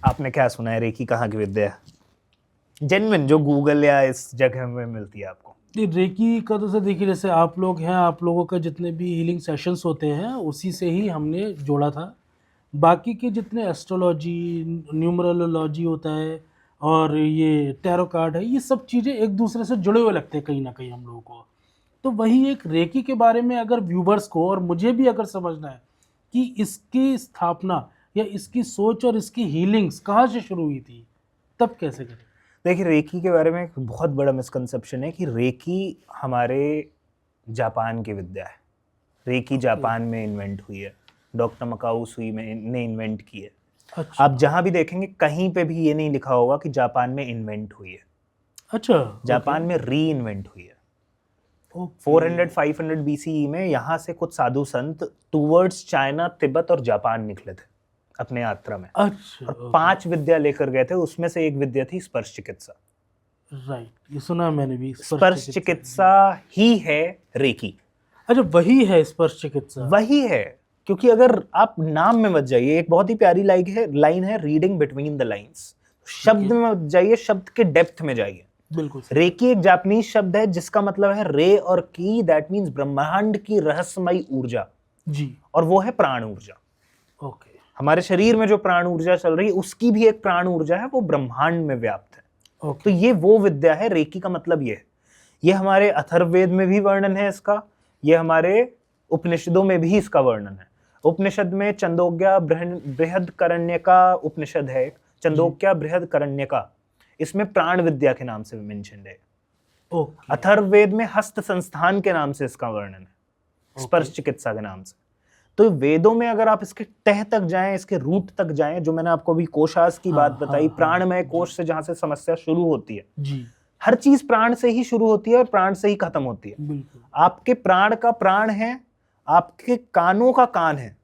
आपने क्या सुना है रेकी कहाँ की विद्या है जेन्युइन जो गूगल या इस जगह में मिलती है आपको? ये रेकी का तो सर देखिए, जैसे आप लोग हैं, आप लोगों का जितने भी हीलिंग सेशंस होते हैं उसी से ही हमने जोड़ा था। बाकी के जितने एस्ट्रोलॉजी, न्यूमरोलॉजी होता है और ये टैरो कार्ड है, ये सब चीज़ें एक दूसरे से जुड़े हुए लगते हैं कहीं ना कहीं हम लोगों को। तो वही एक रेकी के बारे में अगर व्यूवर्स को और मुझे भी अगर समझना है कि इसकी स्थापना या इसकी सोच और इसकी हीलिंग्स कहाँ से शुरू हुई थी, तब कैसे करें? देखिए रेकी के बारे में एक बहुत बड़ा मिसकंसेप्शन है कि रेकी हमारे जापान की विद्या है। रेकी जापान में इन्वेंट हुई है, डॉक्टर मकाऊ सुई ने इन्वेंट की है। अच्छा, आप जहाँ भी देखेंगे कहीं पे भी ये नहीं लिखा होगा कि जापान में इन्वेंट हुई है। अच्छा, जापान में री इन्वेंट हुई है। ओके, 400-500 BCE में यहाँ से कुछ साधु संत टूवर्ड्स चाइना, तिब्बत और जापान निकले थे अपने यात्रा में, अच्छा, और 5 विद्या लेकर गए थे। उसमें से एक विद्या थी स्पर्श चिकित्सा। राइट, ये सुना मैंने भी, स्पर्श चिकित्सा ही है रेकी। अच्छा, वही है स्पर्श चिकित्सा? वही है, क्योंकि अगर आप नाम में मत जाइए, एक बहुत ही प्यारी लाइन है रीडिंग बिटवीन द लाइंस। शब्द में मत जाइए, शब्द के डेप्थ में जाइए। बिल्कुल सही। रेकी एक जापानीज शब्द है जिसका मतलब है रे और की, दैट मींस ब्रह्मांड की रहस्यमयी ऊर्जा, जी, और वो है प्राण ऊर्जा। ओके, हमारे शरीर में जो प्राण ऊर्जा चल रही है उसकी भी एक प्राण ऊर्जा है, वो ब्रह्मांड में व्याप्त है। तो ओके, ये वो विद्या है। रेकी का मतलब ये है। ये हमारे अथर्ववेद में भी वर्णन है इसका, ये हमारे उपनिषदों में भी इसका वर्णन है। उपनिषद में चंदोग्या बृहदकरण्यका उपनिषद है, चंदोग्या बृहदकरण्यका, इसमें प्राण विद्या के नाम से मेंशन्ड है। ओके, अथर्ववेद में हस्त संस्थान के नाम से इसका वर्णन है, स्पर्श चिकित्सा के नाम से। तो वेदों में अगर आप इसके तह तक जाएं, इसके रूट तक जाएं, जो मैंने आपको अभी कोशास की बात बताई, प्राणमय कोश से जहां से समस्या शुरू होती है, जी, हर चीज प्राण से ही शुरू होती है और प्राण से ही खत्म होती है। बिल्कुल, आपके प्राण का प्राण है, आपके कानों का कान है,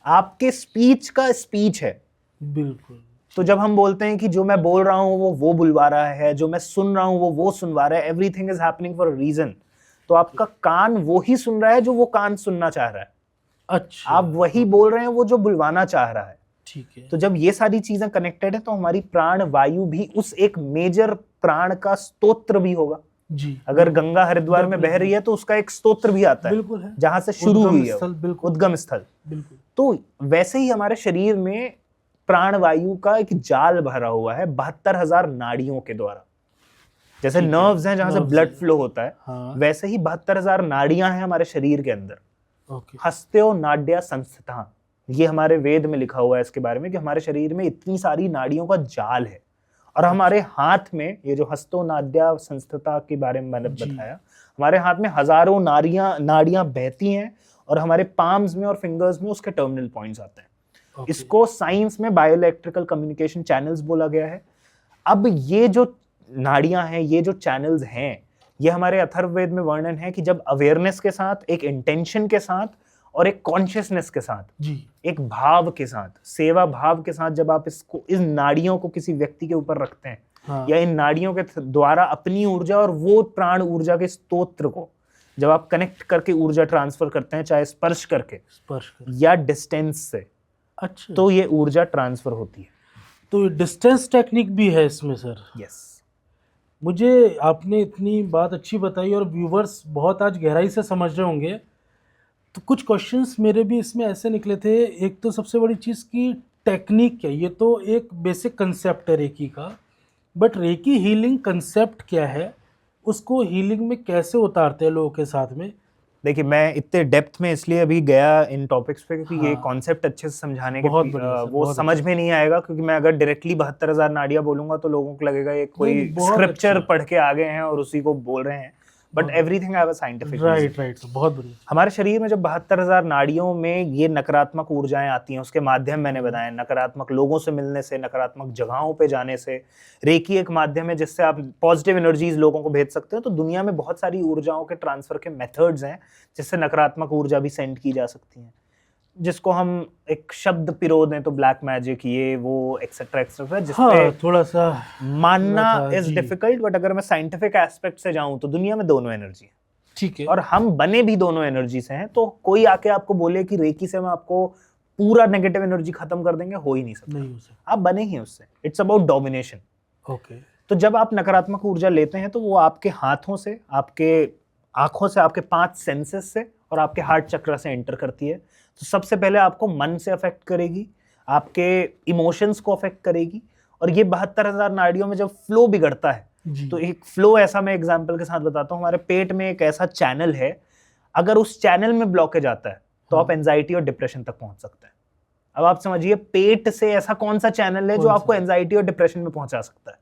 आपके स्पीच का स्पीच है। बिल्कुल, तो जब हम बोलते हैं कि जो मैं बोल रहा हूं वो बुलवा रहा है, जो मैं सुन रहा हूं वो सुनवा रहा है, everything is happening for a reason. तो आपका कान वो ही सुन रहा है जो वो कान सुनना चाह रहा है, अच्छा, आप वही बोल रहे हैं वो जो बुलवाना चाह रहा है। ठीक है, तो जब ये सारी चीजें कनेक्टेड है तो हमारी प्राण वायु भी उस एक मेजर प्राण का स्तोत्र भी होगा। जी, अगर गंगा हरिद्वार में बह रही है तो उसका एक स्तोत्र भी आता है, बिल्कुल है, जहां से शुरू हुई है, बिल्कुल, उद्गम स्थल। बिल्कुल, तो वैसे ही हमारे शरीर में प्राण वायु का एक जाल भरा हुआ है 72,000 नाड़ियों के द्वारा। जैसे नर्व्स हैं जहां से ब्लड फ्लो होता है, हाँ, वैसे ही 72,000 नाड़ियां हैं हमारे शरीर के अंदर। ओके, हस्त्यो नाड्या संस्थिता, ये हमारे वेद में लिखा हुआ है इसके बारे में कि हमारे शरीर में इतनी सारी नाड़ियों का जाल है। और हमारे हाथ में ये जो हस्तो नाड्या संस्थिता के बारे में मैंने बताया, हमारे हाथ में हजारों नाड़ियां बहती हैं और हमारे पाम्स में और फिंगर्स में उसके टर्मिनल पॉइंट्स आते हैं। ओके, इसको साइंस में बायोइलेक्ट्रिकल कम्युनिकेशन चैनल्स बोला गया है। अब ये जो नाड़ियां हैं, ये जो चैनल्स हैं, ये हमारे अथर्ववेद में वर्णन है कि जब अवेयरनेस के साथ, एक इंटेंशन के साथ और एक कॉन्शियसनेस के साथ, जी, एक भाव के साथ, सेवा भाव के साथ जब आप इसको, इस नाड़ियों को किसी व्यक्ति के ऊपर रखते हैं, हाँ, या इन नाड़ियों के द्वारा अपनी ऊर्जा और वो प्राण ऊर्जा के स्तोत्र को जब आप कनेक्ट करके ऊर्जा ट्रांसफर करते हैं, चाहे स्पर्श करके स्पर्श कर, या डिस्टेंस से, अच्छा, तो ये ऊर्जा ट्रांसफर होती है। तो डिस्टेंस टेक्निक भी है इसमें सर? यस। मुझे आपने इतनी बात अच्छी बताई और व्यूवर्स बहुत आज गहराई से समझ रहे होंगे, तो कुछ क्वेश्चंस मेरे भी इसमें ऐसे निकले थे। एक तो सबसे बड़ी चीज़ की टेक्निक क्या, ये तो एक बेसिक कंसेप्ट है रेकी का, बट रेकी हीलिंग कंसेप्ट क्या है, उसको हीलिंग में कैसे उतारते हैं लोगों के साथ में? देखिए मैं इतने डेप्थ में इसलिए अभी गया इन टॉपिक्स पे क्योंकि ये हाँ, कॉन्सेप्ट अच्छे से समझाने के बहुत बढ़िया सर, वो बहुत समझ में नहीं आएगा, क्योंकि मैं अगर डायरेक्टली 72,000 नाड़ियां बोलूंगा तो लोगों को लगेगा ये कोई नहीं, बहुत स्क्रिप्चर अच्छा। पढ़ के आ गए हैं और उसी को बोल रहे हैं, बट बहुत everything have a scientific reason. Right, right, बहुत बढ़िया, हमारे शरीर में जब 72,000 नाड़ियों में ये नकारात्मक ऊर्जाएं आती हैं, उसके माध्यम मैंने बताया, नकारात्मक लोगों से मिलने से, नकारात्मक जगहों पे जाने से। रेकी एक माध्यम है जिससे आप पॉजिटिव एनर्जीज लोगों को भेज सकते हो। तो दुनिया में बहुत सारी ऊर्जाओं के ट्रांसफर के मेथड्स हैं जिससे नकारात्मक ऊर्जा भी सेंड की जा सकती है। जिसको हम एक शब्द पिरो दें तो ब्लैक मैजिक, ये वो एक्सेट्रा एक्सेट्रा, जिसपे हाँ थोड़ा सा मानना था, इज जी। डिफिकल्ट, बट अगर मैं साइंटिफिक एस्पेक्ट से जाऊं तो दुनिया में दोनों एनर्जी है ठीक है। और हम बने भी दोनों एनर्जी से हैं। तो कोई आके आपको बोले कि रेकी से हम आपको पूरा नेगेटिव एनर्जी खत्म कर देंगे, हो ही नहीं सकता। नहीं हो सकता। आप बने ही हैं उससे। It's about domination. ओके। तो जब आप नकारात्मक ऊर्जा लेते हैं तो वो आपके हाथों से, आपके आंखों से, आपके 5 सेंसेस से और आपके हार्ट चक्र से एंटर करती है। तो सबसे पहले आपको मन से अफेक्ट करेगी, आपके इमोशंस को अफेक्ट करेगी। और ये 72,000 नाड़ियों में जब फ्लो बिगड़ता है, जी। तो एक फ्लो ऐसा, मैं एग्जांपल के साथ बताता हूँ, हमारे पेट में एक ऐसा चैनल है, अगर उस चैनल में ब्लॉकेज आता है तो आप एंजाइटी और डिप्रेशन तक पहुंच सकते हैं। अब आप समझिए, पेट से ऐसा कौन सा चैनल है जो आपको एंजाइटी और डिप्रेशन में पहुंचा सकता है?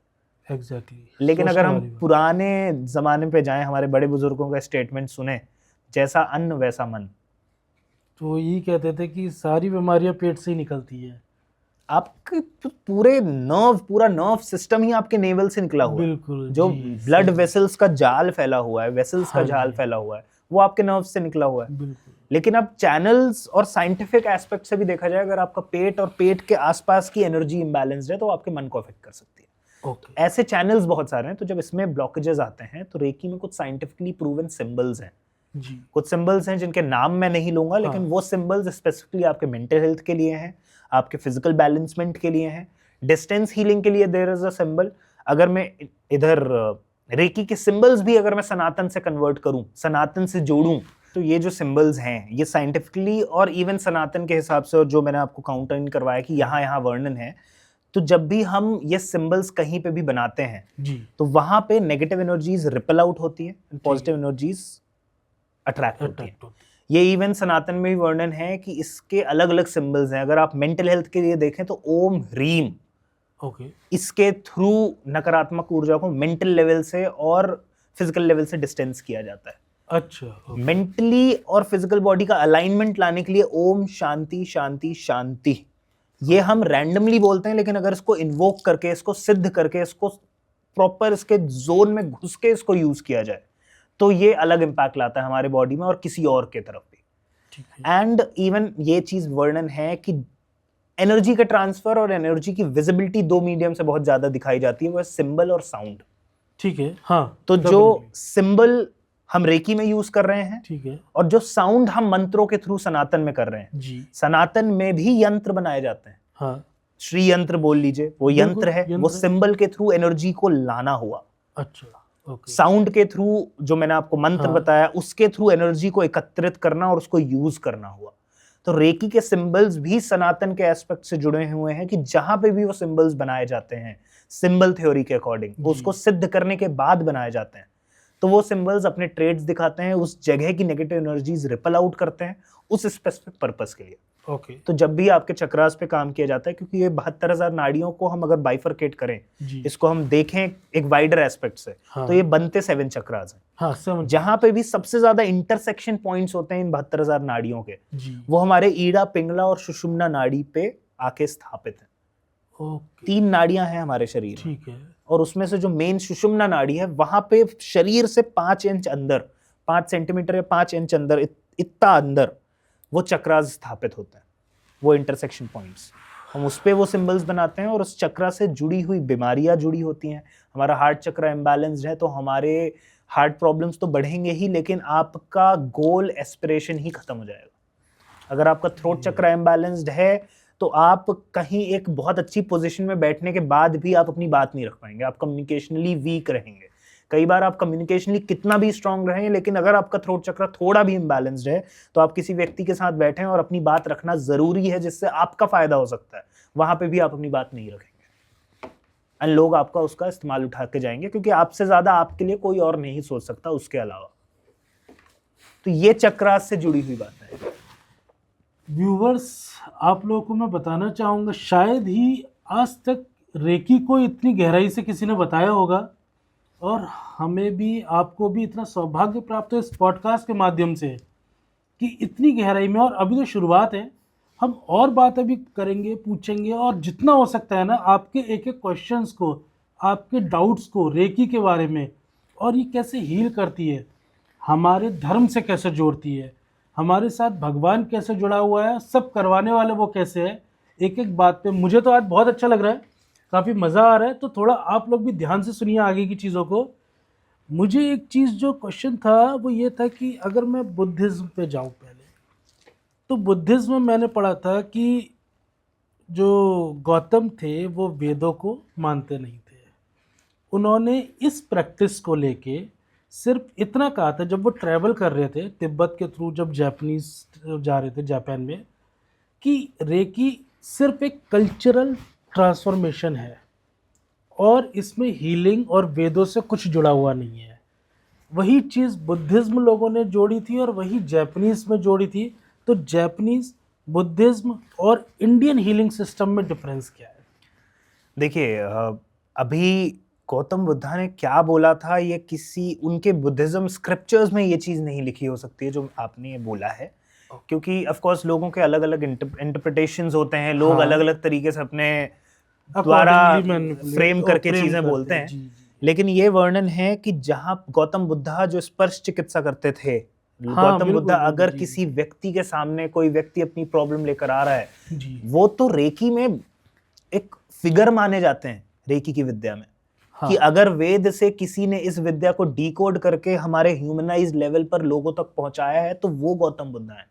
एग्जैक्टली। लेकिन अगर हम पुराने जमाने पे जाएं, हमारे बड़े बुजुर्गों का स्टेटमेंट सुने, जैसा अन्न वैसा मन, तो यही कहते थे कि सारी बीमारियां पेट से ही निकलती है। आपके पूरा नर्व सिस्टम ही आपके नेवल से निकला हुआ है। बिल्कुल जो जी, ब्लड सही। वेसल्स का जाल फैला हुआ है, वेसल्स का हाँ जाल जी। फैला हुआ है, वो आपके नर्व से निकला हुआ है। बिल्कुल। लेकिन अब चैनल्स और साइंटिफिक एस्पेक्ट से भी देखा जाए, अगर आपका पेट और पेट के आसपास की एनर्जी इम्बैलेंस्ड है तो आपके मन को अफेक्ट कर सकती है। ओके। ऐसे चैनल्स बहुत सारे हैं। तो जब इसमें ब्लॉकेजेस आते हैं तो रेकी में कुछ साइंटिफिकली प्रूवन सिंबल्स हैं। जी। कुछ सिंबल्स हैं जिनके नाम मैं नहीं लूंगा, लेकिन वो सिंबल्स स्पेसिफिकली आपके मेंटल हेल्थ के लिए हैं, आपके फिजिकल बैलेंसमेंट के लिए हैं, डिस्टेंस हीलिंग के लिए देयर इज अ सिंबल। अगर मैं इधर रेकी के सिंबल्स भी अगर मैं सनातन से कन्वर्ट करूं, सनातन से जोड़ूं, तो ये जो सिंबल्स हैं ये साइंटिफिकली और इवन सनातन के हिसाब से, और जो मैंने आपको काउंटर इन करवाया कि यहाँ वर्णन है, तो जब भी हम ये सिंबल्स कहीं पे भी बनाते हैं जी। तो वहां पे नेगेटिव एनर्जीज रिपेल आउट होती है, पॉजिटिव एनर्जीज अट्रैक्ट होती है। ये इवन सनातन में भी वर्णन है कि इसके अलग अलग सिंबल्स हैं। अगर आप मेंटल हेल्थ के लिए देखें तो ओम ह्रीम, ओके। इसके थ्रू नकारात्मक ऊर्जा को मेंटल लेवल से और फिजिकल लेवल से डिस्टेंस किया जाता है। अच्छा। मेंटली और फिजिकल बॉडी का अलाइनमेंट लाने के लिए ओम शांति शांति शांति, ये हम रैंडमली बोलते हैं, लेकिन अगर इसको इन्वोक करके, इसको सिद्ध करके, इसको प्रॉपर इसके जोन में घुस के इसको यूज किया जाए तो ये अलग इंपैक्ट लाता है हमारे बॉडी में और किसी और के तरफ भी। एंड इवन ये चीज वर्णन है कि एनर्जी का ट्रांसफर और एनर्जी की विजिबिलिटी 2 मीडियम से बहुत ज्यादा दिखाई जाती है, वो है सिंबल और साउंड। ठीक है। हाँ। तो जो सिंबल हम रेकी में यूज कर रहे हैं, ठीक है, और जो साउंड हम मंत्रों के थ्रू सनातन में कर रहे हैं, जी। सनातन में भी यंत्र बनाए जाते हैं। हाँ। श्री यंत्र बोल लीजिए, वो यंत्र है, वो सिंबल के थ्रू एनर्जी को लाना हुआ। अच्छा। ओके। साउंड के थ्रू, जो मैंने आपको मंत्र बताया, उसके थ्रू एनर्जी को एकत्रित करना और उसको यूज करना हुआ। तो रेकी के सिंबल्स भी सनातन के एस्पेक्ट से जुड़े हुए हैं कि जहां पे भी वो सिंबल्स बनाए जाते हैं सिंबल थ्योरी के अकॉर्डिंग, उसको सिद्ध करने के बाद बनाए जाते हैं, तो वो सिंबल्स अपने ट्रेड्स दिखाते हैं, उस जगह की नेगेटिव एनर्जीज रिपल आउट करते हैं उस स्पेसिफिक पर्पस के लिए। ओके। तो जब भी आपके चक्रास पे काम किया जाता है, क्योंकि ये 72,000 नाड़ियों को हम अगर बाइफरकेट करें, इसको हम देखें एक वाइडर एस्पेक्ट से, तो ये बनते 7 चक्रास हैं। हाँ, 7। जहां पे भी सबसे ज्यादा इंटरसेक्शन पॉइंट्स होते हैं इन 72,000 नाड़ियों के, वो हमारे ईड़ा, पिंगला और सुषुम्ना नाड़ी पे आके स्थापित है। ओके। 3 नाड़ियां हैं हमारे शरीर में, ठीक है। और उसमें से जो मेन सुषुम्ना नाड़ी है, वहां पे शरीर से 5 इंच अंदर, 5 सेंटीमीटर या 5 इंच अंदर, इतना अंदर वो चक्रास स्थापित होते हैं, वो इंटरसेक्शन पॉइंट्स। हम उस पे वो सिंबल्स बनाते हैं और उस चक्रा से जुड़ी हुई बीमारियां जुड़ी होती हैं। हमारा हार्ट चक्रा इम्बैलेंस्ड है तो हमारे हार्ट प्रॉब्लम्स तो बढ़ेंगे ही, लेकिन आपका गोल एस्पिरेशन ही खत्म हो जाएगा। अगर आपका थ्रोट चक्रा इम्बैलेंस्ड है तो आप कहीं एक बहुत अच्छी पोजीशन में बैठने के बाद भी आप अपनी बात नहीं रख पाएंगे, आप कम्युनिकेशनली वीक रहेंगे। कई बार आप कम्युनिकेशनली कितना भी स्ट्रांग रहें, लेकिन अगर आपका थ्रोट चक्र थोड़ा भी इम्बैलेंस्ड है तो आप किसी व्यक्ति के साथ बैठें और अपनी बात रखना जरूरी है, जिससे आपका फायदा हो सकता है, वहां पे भी आप अपनी बात नहीं रखेंगे और लोग आपका उसका इस्तेमाल उठा के जाएंगे, क्योंकि आपसे ज्यादा आपके लिए कोई और नहीं सोच सकता उसके अलावा। तो ये चक्रास से जुड़ी हुई बात है। व्यूवर्स, आप लोगों को मैं बताना चाहूँगा, शायद ही आज तक रेकी को इतनी गहराई से किसी ने बताया होगा, और हमें भी, आपको भी इतना सौभाग्य प्राप्त हो इस पॉडकास्ट के माध्यम से कि इतनी गहराई में, और अभी तो शुरुआत है, हम और बात अभी करेंगे, पूछेंगे, और जितना हो सकता है ना, आपके एक एक क्वेश्चंस को, आपके डाउट्स को रेकी के बारे में, और ये कैसे हील करती है, हमारे धर्म से कैसे जोड़ती है, हमारे साथ भगवान कैसे जुड़ा हुआ है, सब करवाने वाले वो कैसे है, एक एक बात पे मुझे तो आज बहुत अच्छा लग रहा है, काफ़ी मज़ा आ रहा है। तो थोड़ा आप लोग भी ध्यान से सुनिए आगे की चीज़ों को। मुझे एक चीज़ जो क्वेश्चन था वो ये था कि अगर मैं बुद्धिज़्म पे जाऊँ पहले, तो बुद्धिज़्म में मैंने पढ़ा था कि जो गौतम थे वो वेदों को मानते नहीं थे। उन्होंने इस प्रैक्टिस को लेके सिर्फ इतना कहा था, जब वो ट्रैवल कर रहे थे तिब्बत के थ्रू, जब जापानीज जा रहे थे जापान में, कि रेकी सिर्फ एक कल्चरल ट्रांसफॉर्मेशन है और इसमें हीलिंग और वेदों से कुछ जुड़ा हुआ नहीं है। वही चीज़ बुद्धिज़्म लोगों ने जोड़ी थी और वही जापानीज में जोड़ी थी। तो जापानीज, बुद्धिज़्म और इंडियन हीलिंग सिस्टम में डिफरेंस क्या है? देखिए, अभी गौतम बुद्धा ने क्या बोला था, ये किसी उनके बुद्धिज्म स्क्रिप्चर्स में ये चीज़ नहीं लिखी हो सकती है जो आपने ये बोला है, क्योंकि ऑफ कोर्स लोगों के अलग अलग इंटरप्रिटेशंस होते हैं, लोग हाँ। अलग अलग तरीके से अपने द्वारा फ्रेम करके चीज़ें बोलते हैं। जी। लेकिन ये वर्णन है कि जहाँ गौतम बुद्धा जो स्पर्श चिकित्सा करते थे, हाँ, गौतम बिल्कुल, बुद्धा बिल्कुल, अगर जी, किसी व्यक्ति के सामने कोई व्यक्ति अपनी प्रॉब्लम लेकर आ रहा है, जी, वो तो रेकी में एक फिगर माने जाते हैं, रेकी की विद्या में। हाँ, कि अगर वेद से किसी ने इस विद्या को डिकोड करके हमारे ह्यूमनाइज्ड लेवल पर लोगों तक पहुंचाया है तो वो गौतम बुद्धा है।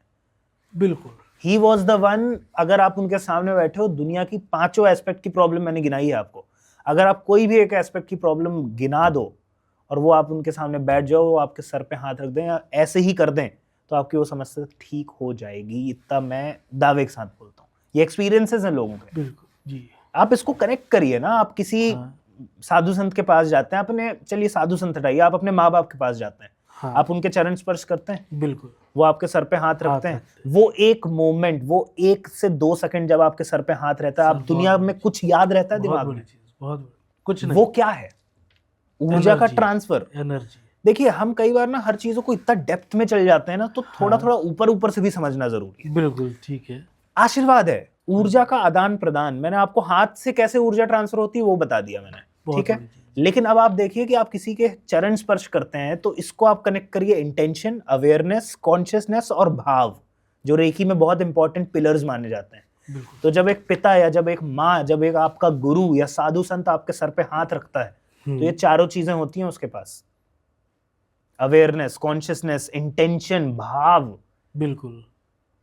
बिल्कुल, ही वॉज द वन। अगर आप उनके सामने बैठे हो, दुनिया की 5 एस्पेक्ट की प्रॉब्लम मैंने गिनाई है आपको, अगर आप कोई भी एक एस्पेक्ट की प्रॉब्लम गिना दो और वो आप उनके सामने बैठ जाओ, वो आपके सर पे हाथ रख दें या ऐसे ही कर दें, तो आपकी वो समस्या ठीक हो जाएगी। इतना मैं दावे के साथ बोलता हूँ, ये एक्सपीरियंसेस हैं लोगों के। बिल्कुल, जी, आप इसको कनेक्ट करिए ना, आप किसी हाँ, साधु संत के पास जाते हैं, अपने, चलिए साधु संत हटाइए, आप अपने माँ बाप के पास जाते हैं, हाँ, आप उनके चरण स्पर्श करते हैं, बिल्कुल, वो आपके सर पे हाथ रखते हैं, वो एक मोमेंट, वो 1 से 2 सेकंड जब आपके सर पे हाथ रहता है, आप दुनिया में कुछ याद रहता है दिमाग में, बहुत बड़ी, कुछ नहीं, वो क्या है? ऊर्जा का ट्रांसफर, एनर्जी। देखिए हम कई बार ना हर चीजों को इतना डेप्थ में चले जाते हैं ना, तो थोड़ा हाँ, थोड़ा ऊपर ऊपर से भी समझना जरूरी है। बिल्कुल ठीक है। आशीर्वाद है, ऊर्जा का आदान प्रदान। मैंने आपको हाथ से कैसे ऊर्जा ट्रांसफर होती है वो बता दिया मैंने, ठीक है। लेकिन अब आप देखिए कि आप किसी के चरण स्पर्श करते हैं, तो इसको आप कनेक्ट करिए इंटेंशन, अवेयरनेस, कॉन्शियसनेस और भाव, जो रेकी में बहुत इंपॉर्टेंट पिलर्स माने जाते हैं। तो जब एक पिता या जब एक माँ, जब एक आपका गुरु या साधु संत आपके सर पे हाथ रखता है, तो ये चारों चीजें होती हैं उसके पास, अवेयरनेस, कॉन्शियसनेस, इंटेंशन, भाव, बिल्कुल।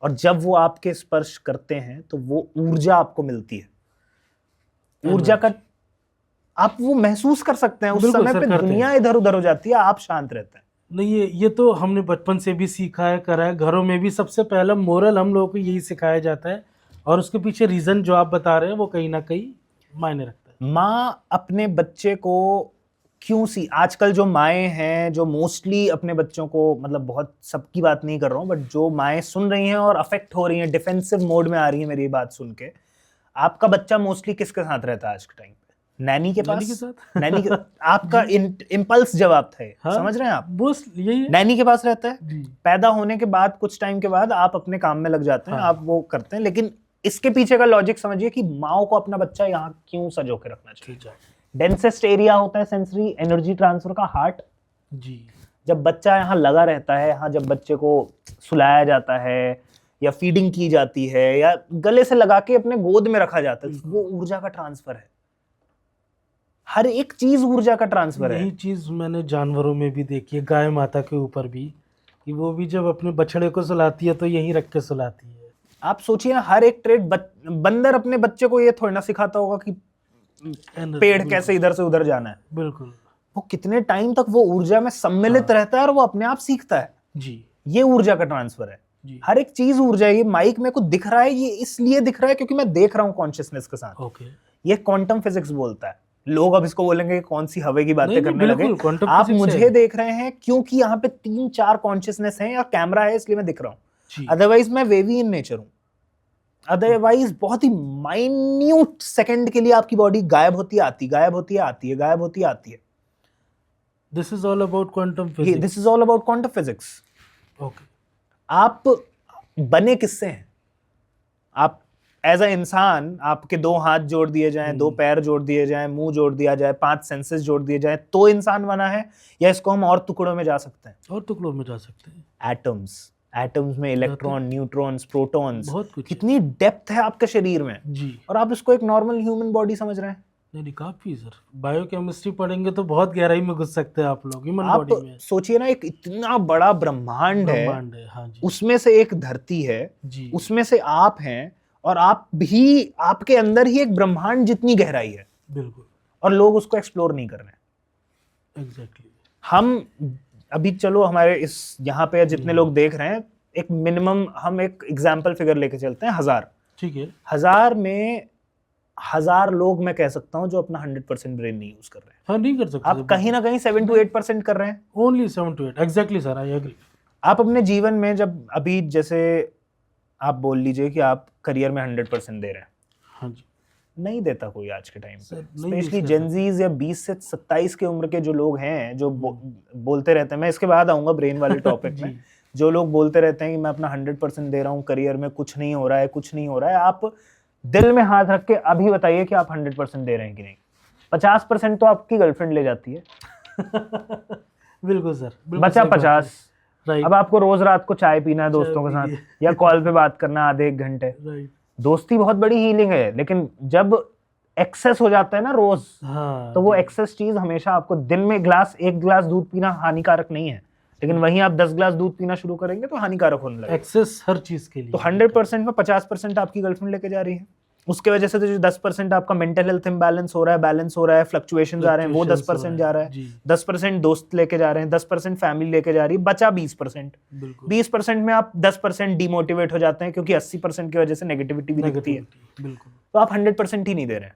और जब वो आपके स्पर्श करते हैं तो वो ऊर्जा आपको मिलती है। ऊर्जा का आप वो महसूस कर सकते हैं, उस समय पे दुनिया इधर उधर हो जाती है, आप शांत रहते हैं। नहीं, ये तो हमने बचपन से भी सीखा है, करा है, घरों में भी सबसे पहला मोरल हम लोगों को यही सिखाया जाता है, और उसके पीछे रीजन जो आप बता रहे हैं वो कहीं ना कहीं मायने रखता है। माँ अपने बच्चे को क्यों आजकल जो माएँ हैं, जो मोस्टली अपने बच्चों को, मतलब बहुत सबकी बात नहीं कर रहा हूँ, बट जो माएँ सुन रही हैं और अफेक्ट हो रही हैं, डिफेंसिव मोड में आ रही है मेरी बात सुन के, आपका बच्चा मोस्टली किसके साथ रहता है आज के टाइम पे? नैनी के पास, नैनी के आपका इम्पल्स जवाब था, हाँ, समझ रहे हैं आप? यही है, नैनी के पास रहता है। जी। पैदा होने के बाद कुछ टाइम के बाद आप अपने काम में लग जाते हैं, आप वो करते हैं, लेकिन इसके पीछे का लॉजिक समझिए कि माओ को अपना बच्चा यहाँ क्यों सजो के रखना चाहिए। डेंसेस्ट एरिया होता है सेंसरी एनर्जी ट्रांसफर का, हार्ट जी। जब बच्चा यहाँ लगा रहता है, यहाँ जब बच्चे को सुलाया जाता है या फीडिंग की जाती है या गले से लगा के अपने गोद में रखा जाता है, वो ऊर्जा का ट्रांसफर है। हर एक चीज ऊर्जा का ट्रांसफर है। यही चीज मैंने जानवरों में भी देखी है, गाय माता के ऊपर भी, कि वो भी जब अपने बछड़े को सुलाती है तो यहीं रख के सुलाती है। आप सोचिए ना, हर एक ट्रेड, बंदर अपने बच्चे को ये थोड़ी ना सिखाता होगा कि पेड़ कैसे इधर से उधर जाना है। बिल्कुल। वो कितने टाइम तक वो ऊर्जा में सम्मिलित रहता है और वो अपने आप सीखता है। जी, ये ऊर्जा का ट्रांसफर है। जी। हर एक चीज ऊर्जा है। ये माइक मेरे को दिख रहा है, ये इसलिए दिख रहा है क्योंकि मैं देख रहा हूँ कॉन्शियसनेस के साथ। ओके। ये क्वांटम फिजिक्स बोलता है। लोग अब इसको बोलेंगे कौन सी हवा की बातें करने लगे। आप मुझे देख रहे हैं क्योंकि यहाँ पे 3-4 कॉन्शियसनेस हैं या कैमरा है, इसलिए मैं दिख रहा हूँ। अदरवाइज मैं वेवी इन नेचर हूँ। अदरवाइज बहुत ही माइन्यूट सेकंड के लिए आपकी बॉडी गायब होती है, आती, गायब होती है, आती है, गायब होती है, आती है। This is all about quantum physics. This is all about quantum physics. Okay. आप बने किससे हैं? आप एज अ इंसान, आपके 2 हाथ जोड़ दिए जाएं, 2 पैर जोड़ दिए जाएं, मुंह जोड़ दिया जाए, 5 सेंसेस जोड़ दिए जाएं, तो इंसान बना है? या इसको हम और टुकड़ों में जा सकते हैं? और टुकड़ों में जा सकते हैं। एटम्स, एटम्स में इलेक्ट्रॉन, न्यूट्रॉन्स, प्रोटॉन्स, बहुत कुछ है। कितनी डेप्थ है आपके शरीर में, जी और आप इसको एक नॉर्मल ह्यूमन बॉडी समझ रहे हैं। नहीं काफी सर, बायोकेमिस्ट्री पढ़ेंगे तो बहुत गहराई में घुस सकते हैं आप लोग ह्यूमन आप बॉडी में। सोचिए ना, एक इतना बड़ा ब्रह्मांड है, ब्रह्मांड है, हाँ जी उसमें से एक धरती है, जी उसमें से आप हैं, और आप भी, आपके अंदर ही एक ब्रह्मांड जितनी गहराई है, बिल्कुल और लोग उसको एक्सप्लोर नहीं कर रहे हैं। एग्जैक्टली। हम अभी चलो हमारे इस यहाँ पे जितने लोग देख रहे हैं, एक मिनिमम हम एक एग्जाम्पल फिगर लेके चलते हैं, 1000। ठीक है 1000 में 1000 लोग मैं कह सकता हूँ जो अपना 100% ब्रेन नहीं यूज कर रहे हैं। हाँ नहीं कर सकते आप कहीं ना कहीं 7 to 8% कर रहे हैं। Only 7 to 8 exactly sir, I agree. आप अपने जीवन में जब अभी जैसे आप बोल लीजिए कि आप करियर में 100% दे रहे हैं, हाँ जी नहीं देता कोई आज के टाइम पे, सर, नहीं स्पेशली दे जेनजीज या 20 से 27 की उम्र के जो लोग हैं जो बोलते रहते हैं, मैं इसके बाद आऊंगा ब्रेन वाले टॉपिक में, जो लोग बोलते रहते हैं कि मैं अपना 100% दे रहा हूँ, करियर में कुछ नहीं हो रहा है, कुछ नहीं हो रहा है, आप दिल में हाथ रख के अभी बताइए कि आप 100% दे रहे हैं कि नहीं। 50% तो आपकी गर्लफ्रेंड ले जाती है बिल्कुल सर, बचा 50। राइट अब आपको रोज रात को चाय पीना है दोस्तों के साथ, या कॉल पे बात करना आधे एक घंटे। राइट दोस्ती बहुत बड़ी हीलिंग है, लेकिन जब एक्सेस हो जाता है ना रोज, हाँ तो वो एक्सेस चीज हमेशा आपको, दिन में एक गिलास दूध पीना हानिकारक नहीं है, लेकिन वहीं आप 10 गिलास दूध पीना शुरू करेंगे तो हानिकारक होने लगेगा। एक्सेस हर चीज के लिए। तो 100% में 50% आपकी गर्लफ्रेंड लेके जा रही है, उसके वजह से तो जो 10% आपका मेंटल हेल्थ इम्बैलेंस हो रहा है, फ्लक्चुएशंस आ रहे हैं, वो 10% जा रहा है, 10% दोस्त लेके जा रहे हैं, 10% फैमिली लेके जा रही है, बचा 20%। 20% में आप 10% डिमोटिवेट हो जाते हैं, क्योंकि 80% की वजह से नेगेटिविटी भी दिखती है। बिल्कुल। तो आप 100% ही नहीं दे रहे हैं।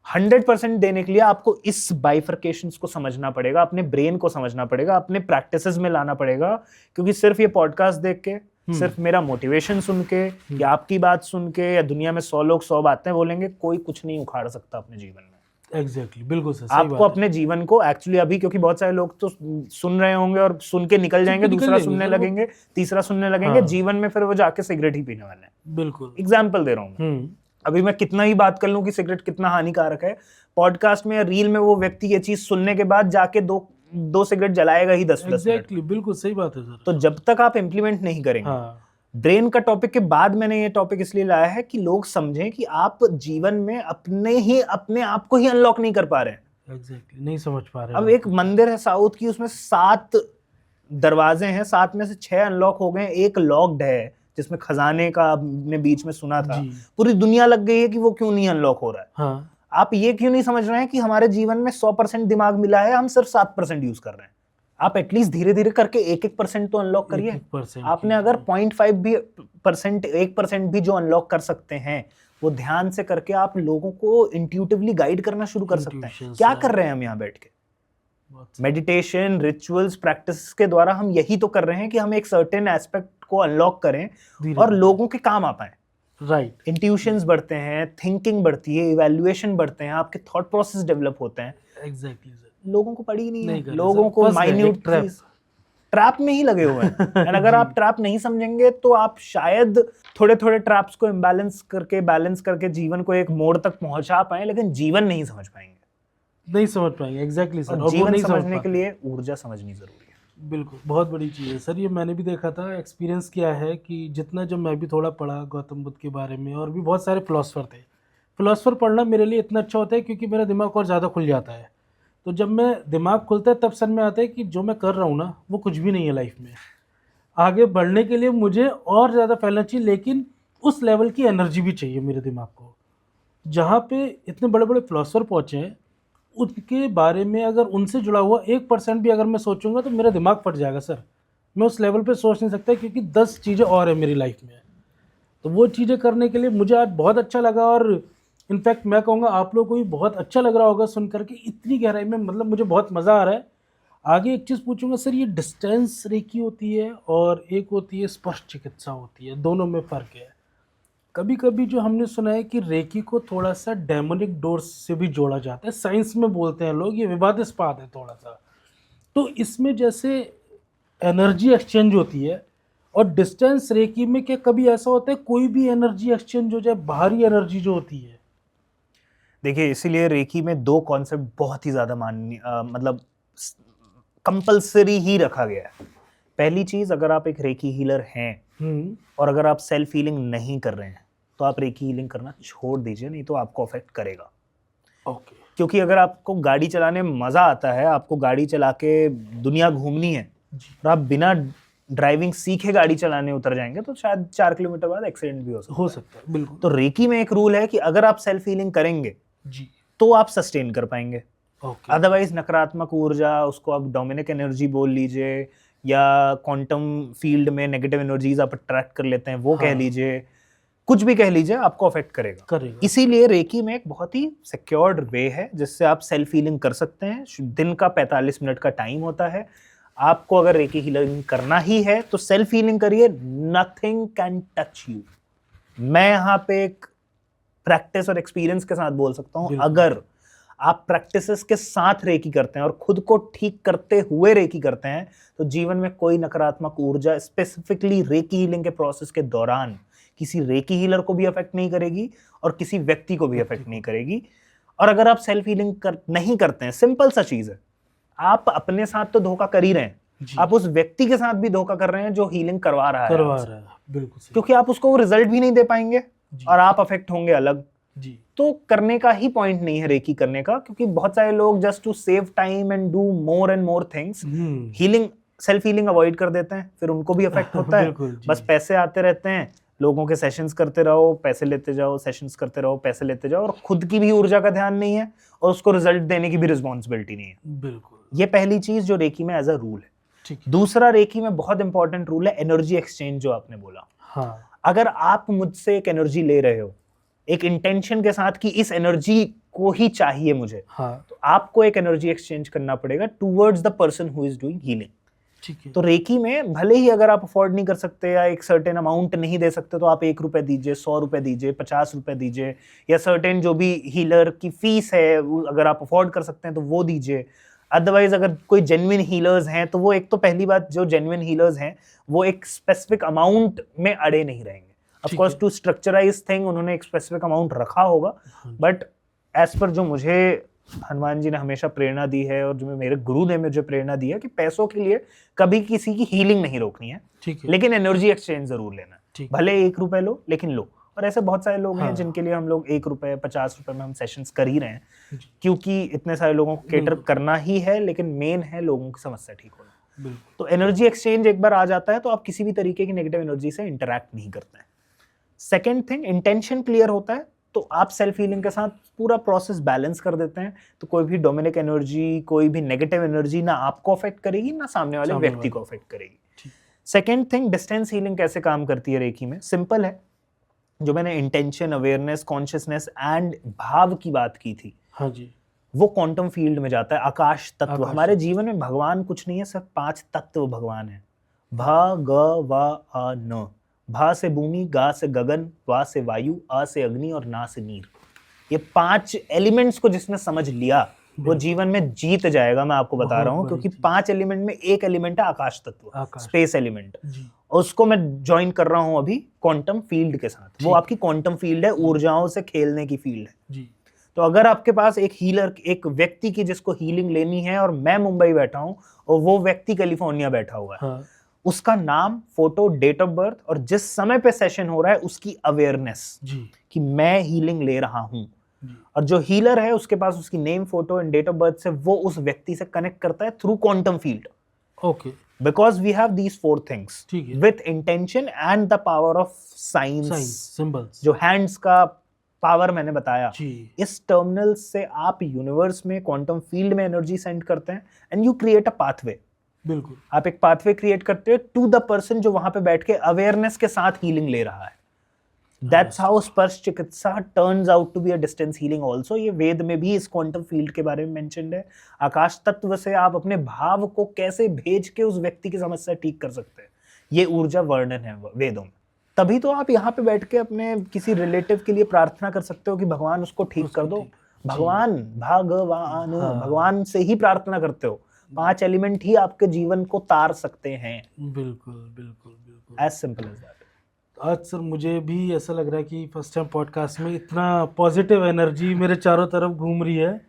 100% देने के लिए आपको इस बाइफर्केशंस को समझना पड़ेगा, अपने ब्रेन को समझना पड़ेगा, अपने प्रैक्टिसेस में लाना पड़ेगा, क्योंकि सिर्फ ये पॉडकास्ट देख के, सिर्फ मेरा मोटिवेशन सुन के, या आपकी बात सुन के, या दुनिया में 100 लोग 100 बातें बोलेंगे, कोई कुछ नहीं उखाड़ सकता अपने जीवन में। एग्जैक्टली बिल्कुल सर, आपको अपने जीवन को एक्चुअली अभी, क्योंकि बहुत सारे लोग तो सुन रहे होंगे और सुन के निकल जाएंगे, दूसरा सुनने लगेंगे, तीसरा सुनने लगेंगे, जीवन में फिर वो जाके सिगरेट ही पीने वाले हैं। बिल्कुल एग्जाम्पल दे रहा हूँ। अभी मैं कितना ही बात कर लूं कि सिगरेट कितना हानिकारक है, पॉडकास्ट में या रील में वो व्यक्ति ये चीज सुनने के बाद जाके दो सिगरेट जलाएगा ही 10 एग्जैक्टली बिल्कुल सही बात है सर। तो जब तक आप इम्प्लीमेंट नहीं करेंगे, ब्रेन का टॉपिक के बाद मैंने ये टॉपिक इसलिए लाया है कि लोग समझें कि आप जीवन में अपने आप को ही अनलॉक नहीं कर पा रहे हैं। एग्जैक्टली नहीं समझ पा रहे। अब एक मंदिर है साउथ की, उसमें 7 दरवाजे हैं, 7 में से 6 अनलॉक हो गए, एक लॉक्ड है जिसमें खजाने का आपने बीच में सुना था। पूरी दुनिया लग गई है कि वो क्यों नहीं अनलॉक हो रहा है। हाँ। आप ये क्यों नहीं समझ रहे हैं कि हमारे जीवन में 100% दिमाग मिला है, हम सिर्फ 7% यूज कर रहे हैं। आप एटलीस्ट धीरे धीरे करके 1% तो अनलॉक करिए। आपने अगर 0.5% 1% भी जो अनलॉक कर सकते हैं, वो ध्यान से करके आप लोगों को इंट्यूटिवली गाइड करना शुरू कर सकते हैं। क्या कर रहे हैं हम यहाँ बैठ के? मेडिटेशन, रिचुअल्स, प्रैक्टिस के द्वारा हम यही तो कर रहे हैं कि हम एक सर्टेन एस्पेक्ट को अनलॉक करें और लोगों के काम आ पाए। राइट। इंट्यूशंस बढ़ते हैं, थिंकिंग बढ़ती है, इवैल्यूएशन बढ़ते हैं, आपके थॉट प्रोसेस डेवलप होते हैं। Exactly sir. लोगों को पड़ी नहीं है, लोगों को माइन्यूट ट्रैप में ही लगे हुए हैं। और अगर आप ट्रैप नहीं समझेंगे तो आप शायद थोड़े थोड़े ट्रैप्स को बैलेंस करके जीवन को एक मोड़ तक पहुंचा पाए, लेकिन जीवन नहीं समझ पाएंगे, नहीं समझ पाएंगे। Exactly sir. और जीवन समझने के लिए ऊर्जा समझनी जरूरी है। बिल्कुल, बहुत बड़ी चीज़ है सर। ये मैंने भी देखा था, एक्सपीरियंस किया है कि जितना जब मैं भी थोड़ा पढ़ा गौतम बुद्ध के बारे में, और भी बहुत सारे फिलोसफर थे। फिलोसफर पढ़ना मेरे लिए इतना अच्छा होता है क्योंकि मेरा दिमाग और ज़्यादा खुल जाता है। तो जब मैं दिमाग खुलता है तब समझ में आता है कि जो मैं कर रहा हूँ ना, वो कुछ भी नहीं है लाइफ में। आगे बढ़ने के लिए मुझे और ज़्यादा फैलना चाहिए, लेकिन उस लेवल की एनर्जी भी चाहिए मेरे दिमाग को। जहाँ पे इतने बड़े बड़े फिलोसफर पहुँचे हैं, उनके बारे में अगर उनसे जुड़ा हुआ 1% भी अगर मैं सोचूंगा तो मेरा दिमाग फट जाएगा सर। मैं उस लेवल पे सोच नहीं सकता क्योंकि 10 चीज़ें और है मेरी लाइफ में। तो वो चीज़ें करने के लिए मुझे आज बहुत अच्छा लगा, और इनफैक्ट मैं कहूँगा आप लोग को भी बहुत अच्छा लग रहा होगा सुन करके, इतनी गहराई में। मतलब मुझे बहुत मज़ा आ रहा है। आगे एक चीज़ पूछूंगा सर, ये डिस्टेंस रेकी होती है और एक होती है स्पर्श चिकित्सा होती है, दोनों में फ़र्क है। कभी कभी जो हमने सुना है कि रेकी को थोड़ा सा डेमोनिक डोर्स से भी जोड़ा जाता है, साइंस में बोलते हैं लोग, ये विवादास्पद है थोड़ा सा। तो इसमें जैसे एनर्जी एक्सचेंज होती है, और डिस्टेंस रेकी में क्या कभी ऐसा होता है कोई भी एनर्जी एक्सचेंज हो जाए, बाहरी एनर्जी जो होती है? देखिए, इसीलिए रेकी में 2 कॉन्सेप्ट बहुत ही ज़्यादा माननीय, मतलब कंपल्सरी ही रखा गया है। पहली चीज, अगर आप एक रेकी हीलर हैं और अगर आप सेल्फ हीलिंग नहीं कर रहे हैं तो आप रेकी हीलिंग करना छोड़ दीजिए, नहीं तो आपको अफेक्ट करेगा। ओके। क्योंकि अगर आपको गाड़ी चलाने में मजा आता है, आपको गाड़ी चला के दुनिया घूमनी है और आप बिना ड्राइविंग सीखे गाड़ी चलाने उतर जाएंगे तो शायद 4 किलोमीटर बाद एक्सीडेंट भी हो सकता है। बिल्कुल। तो रेकी में एक रूल है कि अगर आप सेल्फ हीलिंग करेंगे जी। तो आप सस्टेन कर पाएंगे। ओके। अदरवाइज नकारात्मक ऊर्जा, उसको आप डोमिनिक एनर्जी बोल लीजिए या क्वांटम फील्ड में नेगेटिव एनर्जीज आप अट्रैक्ट कर लेते हैं, वो कह लीजिए, कुछ भी कह लीजिए, आपको अफेक्ट करेगा। इसीलिए रेकी में एक बहुत ही सिक्योर्ड वे है जिससे आप सेल्फ हीलिंग कर सकते हैं। दिन का 45 मिनट का टाइम होता है। आपको अगर रेकी हीलिंग करना ही है तो सेल्फ हीलिंग करिए, नथिंग कैन टच यू। मैं यहाँ पे एक प्रैक्टिस और एक्सपीरियंस के साथ बोल सकता हूँ, अगर आप प्रैक्टिसेस के साथ रेकी करते हैं और खुद को ठीक करते हुए रेकी करते हैं तो जीवन में कोई नकारात्मक ऊर्जा स्पेसिफिकली रेकी हीलिंग के प्रोसेस के दौरान किसी रेकी हीलर को भी अफेक्ट नहीं करेगी और किसी व्यक्ति को भी अफेक्ट नहीं करेगी। और अगर आप सेल्फ हीलिंग नहीं करते हैं, सिंपल सा चीज है, आप अपने साथ तो धोखा कर ही रहे हैं, आप उस व्यक्ति के साथ भी धोखा कर रहे हैं जो हीलिंग करवा रहा है। बिल्कुल सही। क्योंकि आप उसको रिजल्ट भी नहीं दे पाएंगे और आप अफेक्ट होंगे अलग जी। तो करने का ही पॉइंट नहीं है रेकी करने का। क्योंकि बहुत सारे लोग just to save time and do more and more things healing, self healing avoid कर देते हैं, फिर उनको भी अफेक्ट होता है। बस पैसे आते रहते हैं, लोगों के सेशंस करते रहो, पैसे लेते जाओ, सेशंस करते रहो, पैसे लेते जाओ, और खुद की भी ऊर्जा का ध्यान नहीं है और उसको रिजल्ट देने की भी रिस्पॉन्सिबिलिटी नहीं है। बिल्कुल। ये पहली चीज जो रेकी में एज अ रूल है। दूसरा रेकी में बहुत इंपॉर्टेंट रूल है एनर्जी एक्सचेंज, जो आपने बोला। हाँ। अगर आप मुझसे एक एनर्जी ले रहे हो एक इंटेंशन के साथ कि इस एनर्जी को ही चाहिए मुझे, हाँ, तो आपको एक एनर्जी एक्सचेंज करना पड़ेगा towards the person who is doing healing. ठीक है। तो रेकी में भले ही अगर आप अफोर्ड नहीं कर सकते या एक सर्टेन अमाउंट नहीं दे सकते तो आप 1 रुपए दीजिए, 100 रुपए दीजिए, 50 रुपए दीजिए, या सर्टेन जो भी हीलर की फीस है अगर आप अफोर्ड कर सकते हैं तो वो दीजिए। अदरवाइज अगर कोई जेन्युइन हीलर्स हैं तो वो, एक तो पहली बात, जो जेन्युइन हीलर्स हैं वो एक स्पेसिफिक अमाउंट में अड़े नहीं रहेंगे। Of course to structurise thing उन्होंने एक स्पेसिफिक अमाउंट रखा होगा, बट एज पर जो मुझे हनुमान जी ने हमेशा प्रेरणा दी है और जो मेरे गुरु ने मुझे प्रेरणा दी है कि पैसों के लिए कभी किसी की हीलिंग नहीं रोकनी है, लेकिन एनर्जी एक्सचेंज जरूर लेना है। भले 1 रुपए लो लेकिन लो। और ऐसे बहुत सारे लोग हैं जिनके लिए हम लोग 1 रुपए 50 रुपए में हम सेशंस कर ही रहे हैं, क्योंकि इतने सारे लोगों को केटर करना ही है, लेकिन मेन है लोगों की समस्या ठीक होना। तो एनर्जी एक्सचेंज एक बार आ जाता है तो आप किसी भी तरीके की नेगेटिव एनर्जी से इंटरैक्ट नहीं करते हैं। सेकेंड थिंग, इंटेंशन क्लियर होता है तो आप सेल्फ हीलिंग के साथ पूरा प्रोसेस बैलेंस कर देते हैं, तो कोई भी डोमिनिक एनर्जी, कोई भी नेगेटिव एनर्जी ना आपको अफेक्ट करेगी ना सामने वाले व्यक्ति को अफेक्ट करेगी। सेकेंड थिंग, डिस्टेंस हीलिंग कैसे काम करती है रेकी में? सिंपल है, जो मैंने इंटेंशन, अवेयरनेस, कॉन्शियसनेस एंड भाव की बात की थी, हाँ जी, वो क्वांटम फील्ड में जाता है। आकाश तत्व, हमारे जीवन में भगवान कुछ नहीं है, सिर्फ 5 तत्व भगवान है। भा, ग, वा, आ, न। भा से भूमि, गा से गगन, वा से वायु, आ से अग्नि और ना से नीर। ये 5 एलिमेंट्स को जिसने समझ लिया वो जीवन में जीत जाएगा, मैं आपको बता रहा हूँ। क्योंकि 5 एलिमेंट में एक एलिमेंट है आकाश तत्व, स्पेस एलिमेंट। उसको मैं ज्वाइन कर रहा हूँ अभी क्वांटम फील्ड के साथ। वो आपकी क्वांटम फील्ड है, ऊर्जाओं से खेलने की फील्ड है। तो अगर आपके पास एक हीलर, एक व्यक्ति की जिसको हीलिंग लेनी है, और मैं मुंबई बैठा हूँ और वो व्यक्ति कैलिफोर्निया बैठा हुआ है, उसका नाम, फोटो, डेट ऑफ बर्थ और जिस समय पे सेशन हो रहा है उसकी अवेयरनेस कि मैं हीलिंग ले रहा हूं, और जो हीलर है उसके पास उसकी name, photo and date of birth से वो उस व्यक्ति से कनेक्ट करता है through quantum field. Okay, because we have these 4 things with intention and the power of science, symbols, जो हैंड्स का पावर मैंने बताया। इस टर्मिनल से आप यूनिवर्स में क्वांटम फील्ड में एनर्जी सेंड करते हैं and you create a pathway. बिल्कुल, आप एक पाथवे क्रिएट करते हो टू द पर्सन जो वहां पे बैठ के अवेयरनेस के साथ हीलिंग ले रहा है। दैट्स हाउ स्पर्श चिकित्सा turns out to be a distance healing also. ये वेद में भी इस क्वांटम फील्ड के बारे में मेंशन्ड है। आकाश तत्व से आप अपने भाव को कैसे भेज के उस व्यक्ति की समस्या ठीक कर सकते हैं, ये ऊर्जा वर्णन है वेदों में। तभी तो आप यहाँ पे बैठ के अपने किसी रिलेटिव के लिए प्रार्थना कर सकते हो कि भगवान उसको ठीक कर दो। भगवान, भगवान, भगवान से ही प्रार्थना करते हो। 5 एलिमेंट ही आपके जीवन को तार सकते हैं। बिल्कुल बिल्कुल बिल्कुल, एज सिंपल एज दैट। आज सर मुझे भी ऐसा लग रहा है कि फर्स्ट टाइम पॉडकास्ट में इतना पॉजिटिव एनर्जी मेरे चारों तरफ घूम रही है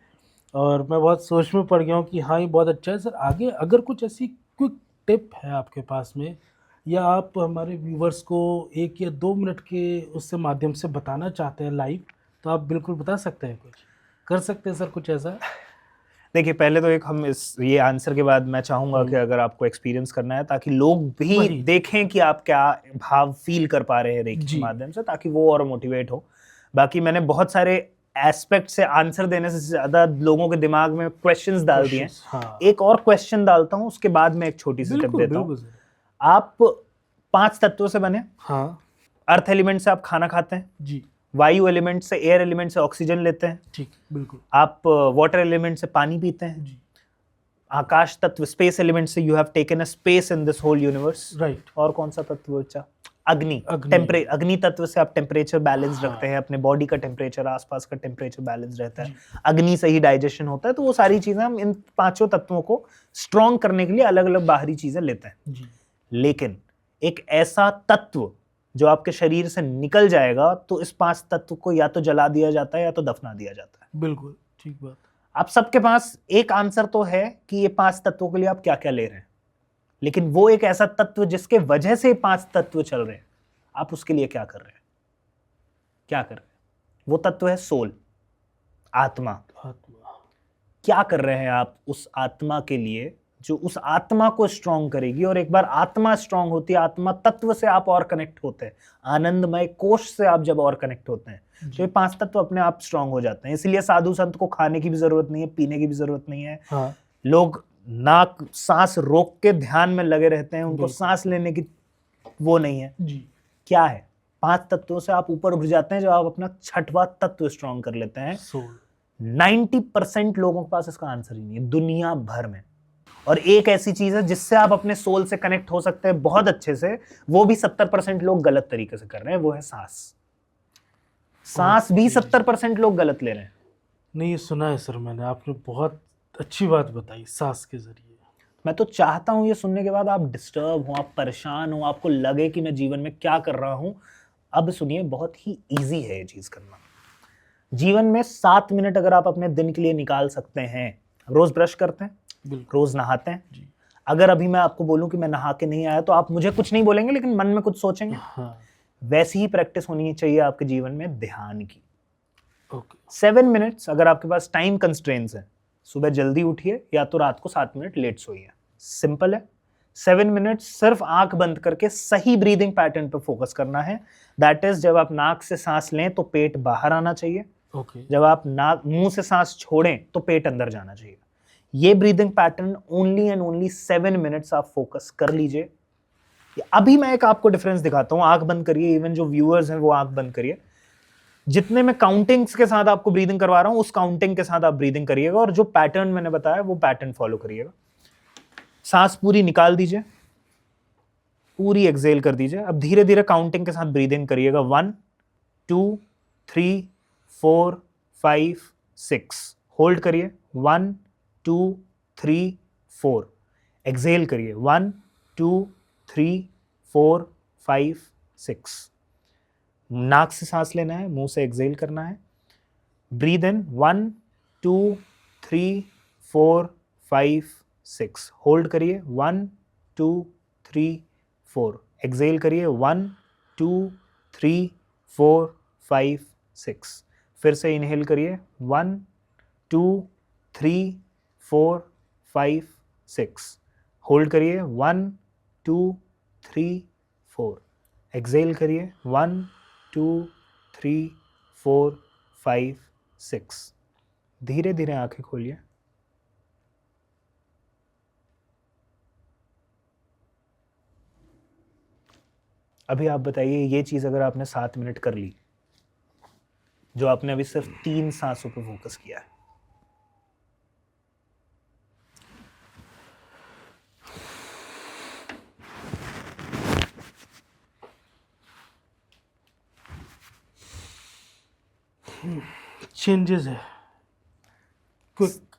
और मैं बहुत सोच में पड़ गया हूँ कि हाँ ये बहुत अच्छा है। सर आगे अगर कुछ ऐसी क्विक टिप है आपके पास में, या आप हमारे व्यूवर्स को 1 या 2 मिनट के उससे माध्यम से बताना चाहते हैं लाइव, तो आप बिल्कुल बता सकते हैं, कुछ कर सकते हैं सर, कुछ ऐसा? देखिए, पहले तो एक हम इस ये आंसर के बाद मैं चाहूंगा कि अगर आपको एक्सपीरियंस करना है, ताकि लोग भी वही। देखें कि आप क्या भाव फील कर पा रहे हैं रेकी के जी। माध्यम से, ताकि वो और मोटिवेट हो। बाकी मैंने बहुत सारे एस्पेक्ट से आंसर देने से ज्यादा लोगों के दिमाग में क्वेश्चंस डाल दिए हैं। हाँ, एक और क्वेश्चन डालता हूं, उसके बाद मैं एक छोटी सी टिप बिल्कुल देता हूं। बिल्कुल सर। आप 5 तत्वों से बने। हाँ अर्थ एलिमेंट से आप खाना खाते हैं, जी, वायु एलिमेंट से, एयर एलिमेंट से ऑक्सीजन लेते हैं, ठीक, बिल्कुल आप वाटर एलिमेंट से पानी पीते हैं, जी, आकाश तत्व स्पेस एलिमेंट से you have taken a space in this whole universe. Right. और कौन सा तत्व बचा? अग्नि। अग्नि। अग्नि तत्व से आप टेम्परेचर बैलेंस हाँ। रखते हैं, अपने बॉडी का टेम्परेचर, आसपास का टेम्परेचर बैलेंस रहता है, जी। अग्नि से ही डाइजेशन होता है। तो वो सारी चीजें हम इन 5 तत्वों को स्ट्रॉन्ग करने के लिए अलग अलग बाहरी चीजें लेते हैं। जी। लेकिन एक ऐसा तत्व जो आपके शरीर से निकल जाएगा, तो इस 5 तत्व को या तो जला दिया जाता है या तो दफना दिया जाता है। बिल्कुल ठीक बात। आप सबके पास एक आंसर तो है कि ये 5 तत्वों के लिए आप क्या क्या ले रहे हैं, लेकिन वो एक ऐसा तत्व जिसके वजह से 5 तत्व चल रहे हैं, आप उसके लिए क्या कर रहे हैं? क्या कर रहे हैं? वो तत्व है सोल, आत्मा। आत्मा। क्या कर रहे हैं आप उस आत्मा के लिए जो उस आत्मा को स्ट्रॉन्ग करेगी? और एक बार आत्मा स्ट्रॉन्ग होती है, आत्मा तत्व से आप और कनेक्ट होते हैं, आनंदमय कोश से आप जब और कनेक्ट होते हैं, तो ये 5 तत्व अपने आप स्ट्रॉन्ग हो जाते हैं। इसलिए साधु संत को खाने की भी जरूरत नहीं है, पीने की भी जरूरत नहीं है। हाँ। लोग नाक सांस रोक के ध्यान में लगे रहते हैं, उनको सांस लेने की वो नहीं है। जी। क्या है? 5 तत्वों से आप ऊपर उठ जाते हैं जब आप अपना 6वां तत्व स्ट्रॉन्ग कर लेते हैं। सोल। 90% लोगों के पास इसका आंसर ही नहीं है दुनिया भर में। और एक ऐसी चीज है जिससे आप अपने सोल से कनेक्ट हो सकते हैं बहुत अच्छे से, वो भी 70% लोग गलत तरीके से कर रहे हैं, वो है सांस। सांस भी 70% लोग गलत ले रहे हैं। नहीं, ये सुना है सर मैंने, आपने बहुत अच्छी बात बताई सांस के जरिए। मैं तो चाहता हूं ये सुनने के बाद आप डिस्टर्ब हो, आप परेशान हो, आपको लगे कि मैं जीवन में क्या कर रहा हूं। अब सुनिए, बहुत ही इजी है ये चीज करना। जीवन में 7 मिनट अगर आप अपने दिन के लिए निकाल सकते हैं, रोज ब्रश करते हैं, रोज नहाते हैं जी। अगर अभी मैं आपको बोलूं कि मैं नहा के नहीं आया, तो आप मुझे कुछ नहीं बोलेंगे, लेकिन मन में कुछ सोचेंगे। हाँ। वैसी ही प्रैक्टिस होनी चाहिए आपके जीवन में ध्यान की। ओके। 7 मिनट्स अगर आपके पास टाइम कंस्ट्रेंट्स हैं, सुबह जल्दी उठिए या तो रात को 7 मिनट लेट सोइए। सिंपल है। 7 मिनट्स सिर्फ आंख बंद करके सही ब्रीदिंग पैटर्न पर फोकस करना है। दैट इज, जब आप नाक से सांस लें तो पेट बाहर आना चाहिए, ओके। जब आप नाक मुंह से सांस छोड़ें तो पेट अंदर जाना चाहिए। ये breathing pattern only and only 7 minutes आप फोकस कर लीजिए। अभी मैं एक आपको डिफरेंस दिखाता हूं। आंख बंद करिए, इवन जो व्यूअर्स हैं वो आंख बंद करिए। जितने मैं काउंटिंग्स के साथ आपको ब्रीदिंग करवा रहा हूं, उस काउंटिंग के साथ आप ब्रीदिंग करिएगा, और जो पैटर्न मैंने बताया वो पैटर्न फॉलो करिएगा। सांस पूरी निकाल दीजिए, पूरी एक्सेल कर दीजिए। अब धीरे धीरे काउंटिंग के साथ ब्रीदिंग करिएगा। 1 2 3 4 5 6। होल्ड करिए। 1 2 3 4। एक्सेल करिए। 1 2 3 4 5 6। नाक से सांस लेना है, मुंह से एक्सेल करना है। Breathe in 1 2 3 4 5 6। होल्ड करिए। 1 2 3 4। एक्सेल करिए। 1 2 3 4 5 6। फिर से इनहेल करिए। 1 2 3 4 5 6। होल्ड करिए। 1 2 3 4। एक्सेल करिए। 1 2 3 4 5 6। धीरे धीरे आंखें खोलिए। अभी आप बताइए, ये चीज अगर आपने 7 मिनट कर ली, जो आपने अभी सिर्फ 3 सांसों पर फोकस किया है, चेंजेस है क्विक।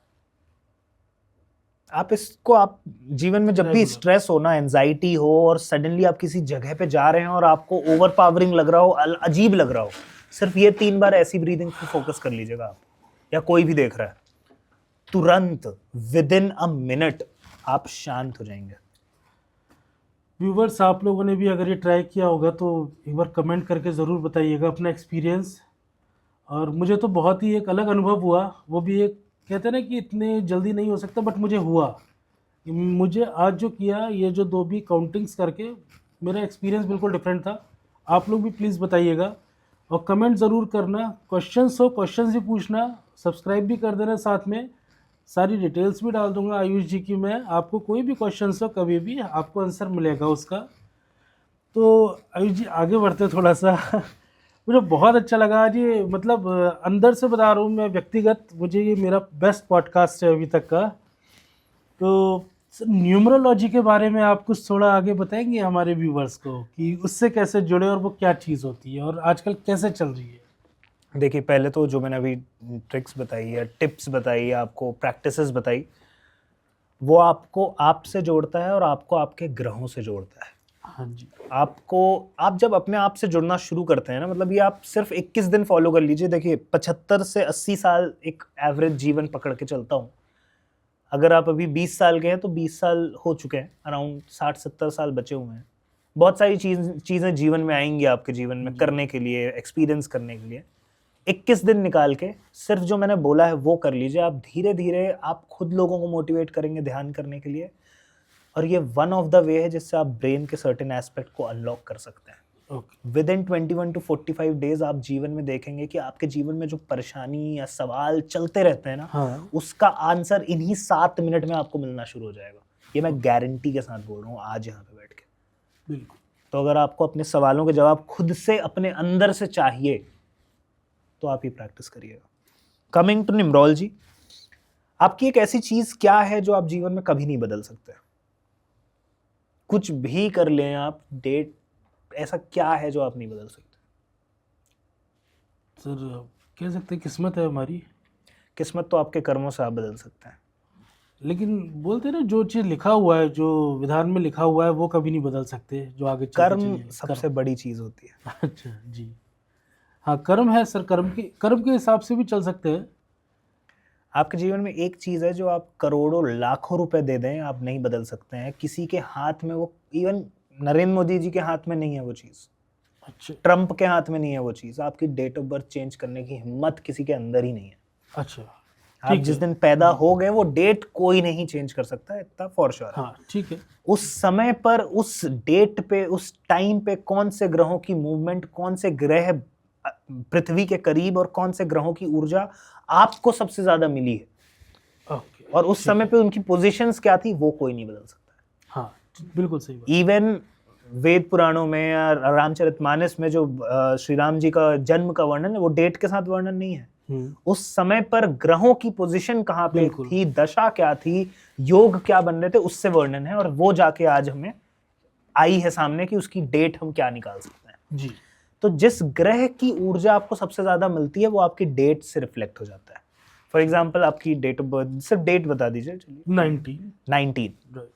आप इसको, आप जीवन में जब भी Regular. स्ट्रेस हो ना, एंजाइटी हो, और सडनली आप किसी जगह पे जा रहे हैं और आपको ओवर पावरिंग लग रहा हो, अजीब लग रहा हो, सिर्फ ये 3 बार ऐसी ब्रीदिंग पे फोकस कर लीजिएगा आप, या कोई भी देख रहा है, तुरंत विद इन अ मिनट आप शांत हो जाएंगे। व्यूवर्स, आप लोगों ने भी अगर ये ट्राई किया होगा तो एक बार कमेंट करके ज़रूर बताइएगा अपना एक्सपीरियंस। और मुझे तो बहुत ही एक अलग अनुभव हुआ, वो भी एक कहते हैं ना कि इतने जल्दी नहीं हो सकता, बट मुझे हुआ। मुझे आज जो किया, ये जो 2 भी काउंटिंग्स करके, मेरा एक्सपीरियंस बिल्कुल डिफरेंट था। आप लोग भी प्लीज़ बताइएगा और कमेंट ज़रूर करना। क्वेश्चंस हो, क्वेश्चंस भी पूछना, सब्सक्राइब भी कर देना। साथ में सारी डिटेल्स भी डाल दूंगा आयुष जी की मैं। आपको कोई भी क्वेश्चंस हो, कभी भी आपको आंसर मिलेगा उसका। तो आयुष जी आगे बढ़ते थोड़ा सा। मुझे बहुत अच्छा लगा आज ये, मतलब अंदर से बता रहा हूँ मैं, व्यक्तिगत मुझे ये मेरा बेस्ट पॉडकास्ट है अभी तक का। तो न्यूमरोलॉजी के बारे में आप कुछ थोड़ा आगे बताएंगे हमारे व्यूवर्स को कि उससे कैसे जुड़े और वो क्या चीज़ होती है और आजकल कैसे चल रही है। देखिए, पहले तो जो मैंने अभी ट्रिक्स बताई है, टिप्स बताई है, आपको प्रैक्टिसेस बताई, वो आपको आपसे जोड़ता है और आपको आपके ग्रहों से जोड़ता है। हाँ जी। आप जब अपने आप से जुड़ना शुरू करते हैं ना, मतलब ये आप सिर्फ 21 दिन फॉलो कर लीजिए। देखिए, 75 से 80 साल एक एवरेज जीवन पकड़ के चलता हूँ। अगर आप अभी 20 साल के हैं तो 20 साल हो चुके हैं, अराउंड 60-70 साल बचे हुए हैं। बहुत सारी चीज़ें जीवन में आएंगी आपके जीवन में करने के लिए, एक्सपीरियंस करने के लिए। 21 दिन निकाल के सिर्फ जो मैंने बोला है वो कर लीजिए। आप धीरे धीरे आप खुद लोगों को मोटिवेट करेंगे ध्यान करने के लिए, और ये वन ऑफ द वे है जिससे आप ब्रेन के सर्टेन एस्पेक्ट को अनलॉक कर सकते हैं। विद इन 21 to 45 डेज आप जीवन में देखेंगे कि आपके जीवन में जो परेशानी या सवाल चलते रहते हैं ना, हाँ। उसका आंसर इन्हीं 7 मिनट में आपको मिलना शुरू हो जाएगा। ये मैं गारंटी के साथ बोल रहा हूँ आज यहाँ पे बैठ के। बिल्कुल। तो अगर आपको अपने सवालों के जवाब खुद से अपने अंदर से चाहिए तो आप ही प्रैक्टिस करिएगा। कमिंग टू न्यूमरोलॉजी, आपकी एक ऐसी चीज क्या है जो आप जीवन में कभी नहीं बदल सकते? कुछ भी कर लें आप, डेट, ऐसा क्या है जो आप नहीं बदल सकते? सर कह सकते हैं किस्मत है हमारी। किस्मत तो आपके कर्मों से आप बदल सकते हैं। लेकिन बोलते हैं ना, जो चीज़ लिखा हुआ है, जो विधान में लिखा हुआ है, वो कभी नहीं बदल सकते, जो आगे चलते कर्म चलिए। सबसे बड़ी चीज होती है। अच्छा जी। हाँ, कर्म है सर। कर्म के हिसाब से भी चल सकते हैं। आपके जीवन में एक चीज है जो आप करोड़ों लाखों रुपए दे दें, आप नहीं बदल सकते हैं। किसी के हाथ में वो, इवन नरेंद्र मोदी जी के हाथ में नहीं है वो चीज, अच्छा। ट्रंप के हाथ में नहीं है वो चीज। आपकी डेट ऑफ बर्थ चेंज करने की हिम्मत किसी के अंदर ही नहीं है। अच्छा। आप जिस दिन पैदा हो गए वो डेट कोई नहीं चेंज कर सकता, इतना फॉर श्योर है। हाँ ठीक है। उस समय पर, उस डेट पे, उस टाइम पे कौन से ग्रहों की मूवमेंट, कौन से ग्रह पृथ्वी के करीब और कौन से ग्रहों की ऊर्जा आपको सबसे ज्यादा मिली है, ओके। और उस समय पे उनकी पोजीशंस क्या थी, वो कोई नहीं बदल सकता है। हाँ बिल्कुल सही बात। इवन वेद पुराणों में या रामचरितमानस में जो श्री राम जी का जन्म का वर्णन है, वो डेट के साथ वर्णन नहीं है। उस समय पर ग्रहों की पोजीशन कहाँ पे थी, दशा क्या थी, योग क्या बन रहे थे, उससे वर्णन है। और वो जाके आज हमें आई है सामने कि उसकी डेट हम क्या निकाल सकते हैं जी। तो जिस ग्रह की ऊर्जा आपको सबसे ज्यादा मिलती है वो आपकी डेट से रिफ्लेक्ट हो जाता है। फॉर एग्जाम्पल, आपकी डेट ऑफ बर्थ, सिर्फ डेट बता दीजिए। चलिए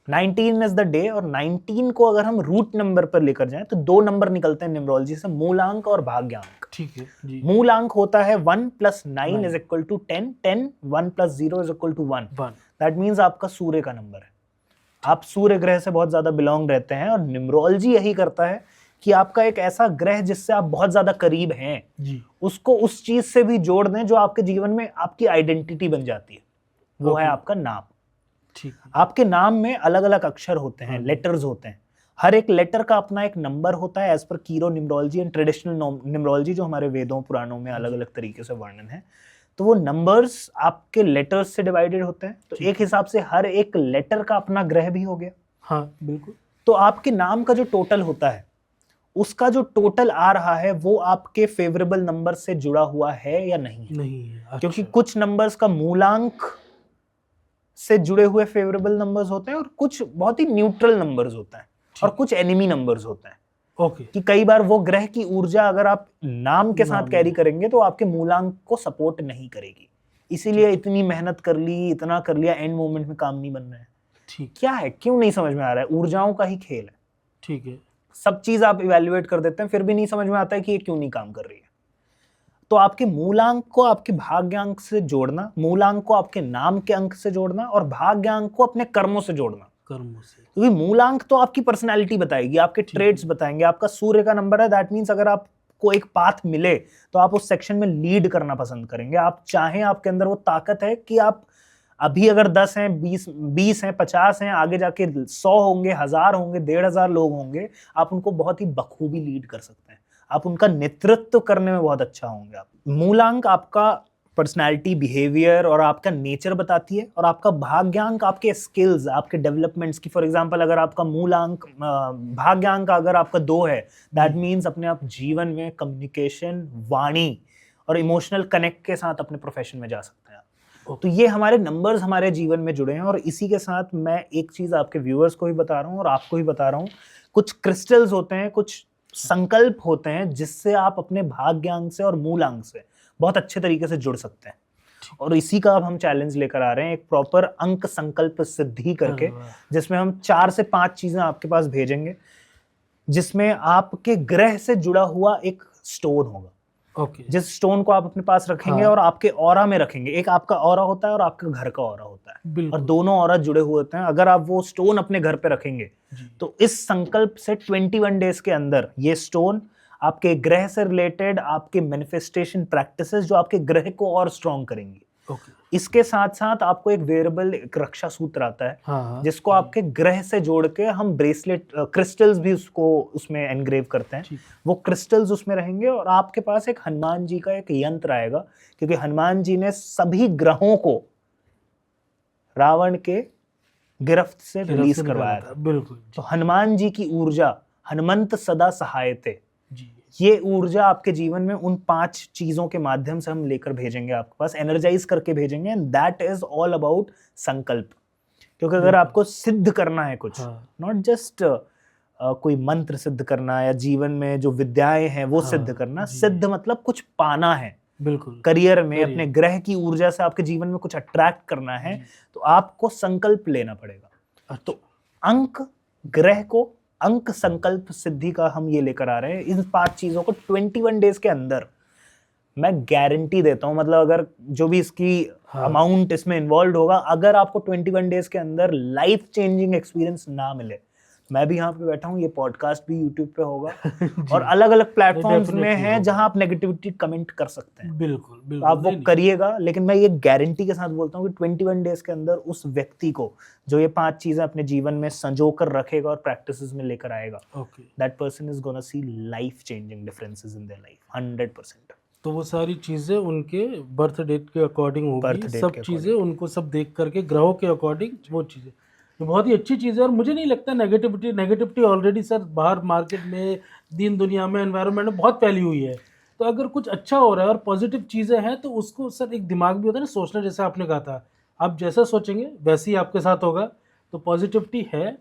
19 इज द डे, और 19 को अगर हम रूट नंबर पर लेकर जाएं तो 2 नंबर निकलते हैं न्यूमरोलॉजी से, मूलांक और भाग्यांक। ठीक है जी। मूलांक होता है 1 + 9 = 10, 10 1 + 0 = 1। दैट मीन्स आपका सूर्य का नंबर है। आप सूर्य ग्रह से बहुत ज्यादा बिलोंग रहते हैं, और न्यूमरोलॉजी यही करता है कि आपका एक ऐसा ग्रह जिससे आप बहुत ज्यादा करीब हैं जी, उसको उस चीज से भी जोड़ दें जो आपके जीवन में आपकी आइडेंटिटी बन जाती है। वो है आपका नाम। ठीक। आपके नाम में अलग अलग अक्षर होते हैं, लेटर्स होते हैं। हर एक लेटर का अपना एक नंबर होता है, as per Cheiro numerology and traditional numerology, जो हमारे वेदों पुराणों में अलग अलग तरीके से वर्णन है। तो वो नंबर्स आपके लेटर्स से डिवाइडेड होते हैं। तो एक हिसाब से हर एक लेटर का अपना ग्रह भी हो गया। हाँ बिल्कुल। तो आपके नाम का जो टोटल होता है, उसका जो टोटल आ रहा है वो आपके फेवरेबल नंबर से जुड़ा हुआ है या नहीं है? नहीं है। अच्छा। क्योंकि कुछ नंबर्स का मूलांक से जुड़े हुए फेवरेबल नंबर्स होते हैं, और कुछ बहुत ही न्यूट्रल नंबर्स होते हैं, और कुछ एनिमी नंबर्स होते हैं। ओके। कि कई बार वो ग्रह की ऊर्जा अगर आप नाम के साथ कैरी करेंगे तो आपके मूलांक को सपोर्ट नहीं करेगी। इसीलिए इतनी मेहनत कर ली, इतना कर लिया, एंड मोमेंट में काम नहीं बन रहा है। ठीक। क्या है, क्यों नहीं समझ में आ रहा है? ऊर्जाओं का ही खेल है। ठीक है। सब चीज आप इवेल्युएट कर देते हैं, फिर भी नहीं समझ में आता है कि ये क्यों नहीं काम कर रही है। तो आपके मूलांक को आपके भाग्यांक से जोड़ना, मूलांक को आपके नाम के अंक से जोड़ना, और भाग्यांक को अपने कर्मों से जोड़ना, कर्मों से। क्योंकि मूलांक तो आपकी पर्सनैलिटी बताएगी, आपके ट्रेड्स बताएंगे, आपका सूर्य का नंबर है, दैट मीन्स अगर आपको एक पाथ मिले तो आप उस सेक्शन में लीड करना पसंद करेंगे। आप चाहें, आपके अंदर वो ताकत है कि आप अभी अगर 10 हैं, 20 हैं, 50 हैं, आगे जाके 100 होंगे, 1000 होंगे, 1500 लोग होंगे, आप उनको बहुत ही बखूबी लीड कर सकते हैं, आप उनका नेतृत्व करने में बहुत अच्छा होंगे। आप मूलांक आपका पर्सनालिटी, बिहेवियर और आपका नेचर बताती है, और आपका भाग्यांक आपके स्किल्स, आपके डेवलपमेंट्स की। फॉर एग्जांपल अगर आपका मूलांक भाग्यांक अगर आपका 2 है, दैट मीन्स अपने आप जीवन में कम्युनिकेशन, वाणी और इमोशनल कनेक्ट के साथ अपने प्रोफेशन में जा सकते हैं। तो ये हमारे नंबर्स हमारे जीवन में जुड़े हैं। और इसी के साथ मैं एक चीज आपके व्यूअर्स को भी बता रहा हूँ और आपको भी बता रहा हूँ, कुछ क्रिस्टल्स होते हैं, कुछ संकल्प होते हैं जिससे आप अपने भाग्यांक से और मूलांक से बहुत अच्छे तरीके से जुड़ सकते हैं। और इसी का अब हम चैलेंज लेकर आ रहे हैं, एक प्रॉपर अंक संकल्प सिद्धि करके, जिसमें हम 4 से 5 चीजें आपके पास भेजेंगे, जिसमें आपके ग्रह से जुड़ा हुआ एक स्टोन होगा। जिस स्टोन को आप अपने पास रखेंगे और आपके ऑरा में रखेंगे। एक आपका ऑरा होता है और आपका घर का ऑरा होता है, और दोनों ऑरा जुड़े हुए होते हैं। अगर आप वो स्टोन अपने घर पे रखेंगे तो इस संकल्प से 21 डेज के अंदर ये स्टोन आपके ग्रह से रिलेटेड आपके मैनिफेस्टेशन प्रैक्टिसेस जो आपके ग्रह को और स्ट्रॉन्ग करेंगी। इसके साथ साथ आपको एक वेरेबल, एक रक्षा सूत्र आता है, जिसको आपके ग्रह से जोड़ के हम ब्रेसलेट, क्रिस्टल्स भी उसको उसमें एनग्रेव करते हैं। वो क्रिस्टल्स उसमें रहेंगे, और आपके पास एक हनुमान जी का एक यंत्र आएगा, क्योंकि हनुमान जी ने सभी ग्रहों को रावण के गिरफ्त से रिलीज करवाया था। बिल्कुल। तो हनुमान जी की ऊर्जा, हनुमंत सदा सहायते, ये ऊर्जा आपके जीवन में उन 5 चीजों के माध्यम से हम लेकर भेजेंगे, आपके पास एनर्जाइज करके भेजेंगे। And that is all about संकल्प। क्योंकि अगर आपको सिद्ध करना है कुछ, नॉट जस्ट कोई मंत्र सिद्ध करना या जीवन में जो विद्याएं हैं वो सिद्ध करना, सिद्ध मतलब कुछ पाना है। बिल्कुल। करियर में अपने ग्रह की ऊर्जा से आपके जीवन में कुछ अट्रैक्ट करना है, तो आपको संकल्प लेना पड़ेगा। तो अंक ग्रह को अंक संकल्प सिद्धि का हम ये लेकर आ रहे हैं। इन 5 चीजों को 21 डेज के अंदर मैं गारंटी देता हूं, मतलब अगर जो भी इसकी अमाउंट इसमें इन्वॉल्व होगा, अगर आपको 21 डेज के अंदर लाइफ चेंजिंग एक्सपीरियंस ना मिले, मैं भी यहाँ पे बैठा हूँ, ये पॉडकास्ट भी यूट्यूब पे होगा और अलग अलग प्लेटफॉर्म्स में है जहां आप नेगेटिविटी कमेंट कर सकते हैं। बिल्कुल, बिल्कुल। आप वो करिएगा, लेकिन मैं ये गारंटी के साथ बोलता हूँ कि 21 डेज के अंदर उस व्यक्ति को जो ये 5 चीजें अपने जीवन में संजो कर रखेगा और प्रैक्टिसेस में लेकर आएगा, that person is gonna see life changing differences in their life 100%। तो वो सारी चीजें उनके बर्थ डेट के अकॉर्डिंग होगी, सब चीजें उनको सब देख करके ग्रहों के अकॉर्डिंग वो चीजें, तो बहुत ही अच्छी चीज़ है। और मुझे नहीं लगता नेगेटिविटी ऑलरेडी सर बाहर मार्केट में, दीन दुनिया में, एनवायरनमेंट में बहुत फैली हुई है। तो अगर कुछ अच्छा हो रहा है और पॉजिटिव चीज़ें हैं तो उसको सर एक दिमाग भी होता है ना सोचना, जैसे आपने कहा था, आप जैसा सोचेंगे वैसे ही आपके साथ होगा। तो पॉजिटिविटी है।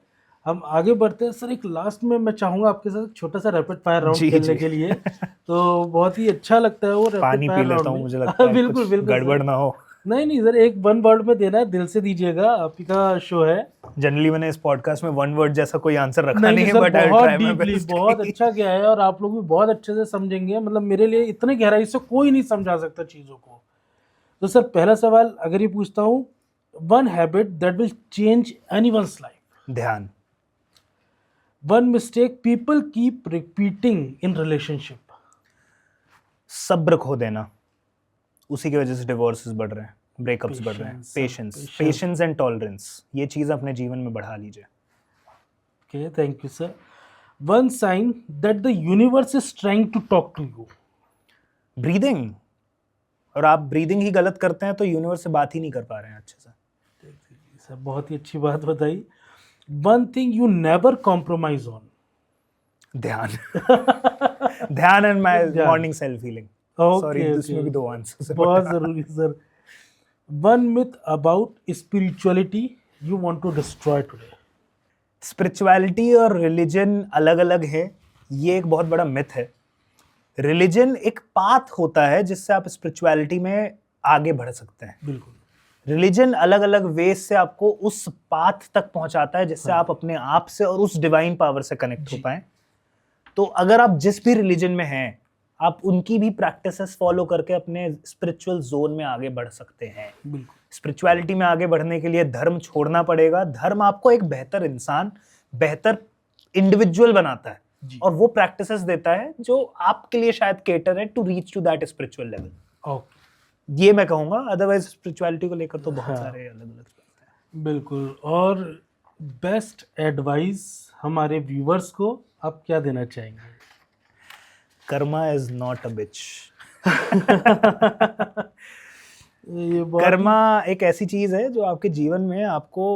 हम आगे बढ़ते हैं सर। एक लास्ट में मैं चाहूँगा आपके साथ छोटा सा रैपिड फायर राउंड खेलने के लिए। तो बहुत ही अच्छा लगता है वो रैपिड फायर राउंड। मुझे लगता है बिल्कुल बिल्कुल गड़बड़ ना हो। नहीं सर, एक 1 वर्ड में देना है, दिल से दीजिएगा, आपकी का शो है। जनरली मैंने इस पॉडकास्ट में 1 वर्ड जैसा कोई आंसर रखा नहीं है, बट बहुत डीपली बहुत अच्छा किया है और आप लोग भी बहुत अच्छे से समझेंगे। मतलब मेरे लिए इतने गहराई से कोई नहीं समझा सकता चीज़ों को। तो सर पहला सवाल अगर ये पूछता हूँ, 1 habit that will change anyone's life. ध्यान। 1 mistake people keep repeating in relationship. सब्र खो देना, उसी की वजह से डिवोर्सेस बढ़ रहे हैं, ब्रेकअप्स बढ़ रहे हैं। पेशेंस एंड टॉलरेंस, ये चीज अपने जीवन में बढ़ा लीजिए। Okay, thank you sir. 1 sign that the universe is trying to talk to you. Breathing. और आप ब्रीदिंग ही गलत करते हैं तो यूनिवर्स से बात ही नहीं कर पा रहे हैं अच्छे से। सर बहुत ही अच्छी बात बताई। 1 thing you never compromise on. ध्यान। ध्यान and my morning self healing. Sorry, इसमें भी 2 आंसर बहुत जरूरी sir. 1 myth about spirituality you want to destroy today। Spirituality और रिलीजन अलग अलग है, ये एक बहुत बड़ा मिथ है। रिलीजन एक पाथ होता है जिससे आप स्पिरिचुअलिटी में आगे बढ़ सकते हैं। बिल्कुल। रिलीजन अलग अलग वेज से आपको उस पाथ तक पहुंचाता है जिससे आप अपने आप से और उस डिवाइन पावर से कनेक्ट हो पाए। तो अगर आप जिस भी रिलीजन में हैं, आप उनकी भी प्रैक्टिसेस फॉलो करके अपने स्पिरिचुअल जोन में आगे बढ़ सकते हैं। बिल्कुल। स्पिरिचुअलिटी में आगे बढ़ने के लिए धर्म छोड़ना पड़ेगा। धर्म आपको एक बेहतर इंसान, बेहतर इंडिविजुअल बनाता है जी। और वो प्रैक्टिसेस देता है जो आपके लिए शायद केटर है to reach to that spiritual level. Okay, ये मैं कहूंगा। अदरवाइज स्पिरिचुअलिटी को लेकर तो बहुत हाँ। सारे अलग अलग हैं। बिल्कुल। और बेस्ट एडवाइस हमारे व्यूवर्स को आप क्या देना चाहेंगे? कर्मा इज नॉट अ बिच। ये बहुत कर्मा एक ऐसी चीज है जो आपके जीवन में आपको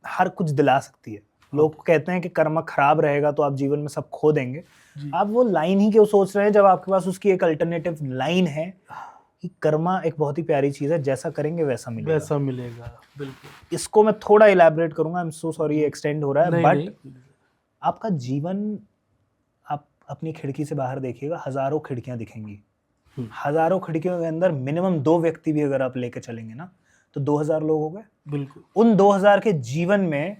हर कुछ दिला सकती है। लोग कहते हैं कि कर्मा खराब रहेगा तो आप जीवन में सब खो देंगे। जी। आप वो लाइन ही क्यों सोच रहे हैं जब आपके पास उसकी एक अल्टरनेटिव लाइन है कि कर्मा एक बहुत ही प्यारी चीज है, जैसा करेंगे वैसा मिलेगा। वैसा मिलेगा, बिल्कुल। इसको मैं थोड़ा इलैबोरेट करूंगा, आई एम सो सॉरी ये एक्सटेंड हो रहा है, नहीं, बट नहीं। आपका जीवन, आप अपनी खिड़की से बाहर देखिएगा, हजारों खिड़कियां दिखेंगी। हजारों खिड़कियों के अंदर मिनिमम 2 व्यक्ति भी अगर आप लेके चलेंगे ना तो 2000 लोग हो गए। बिल्कुल। उन 2000 के जीवन में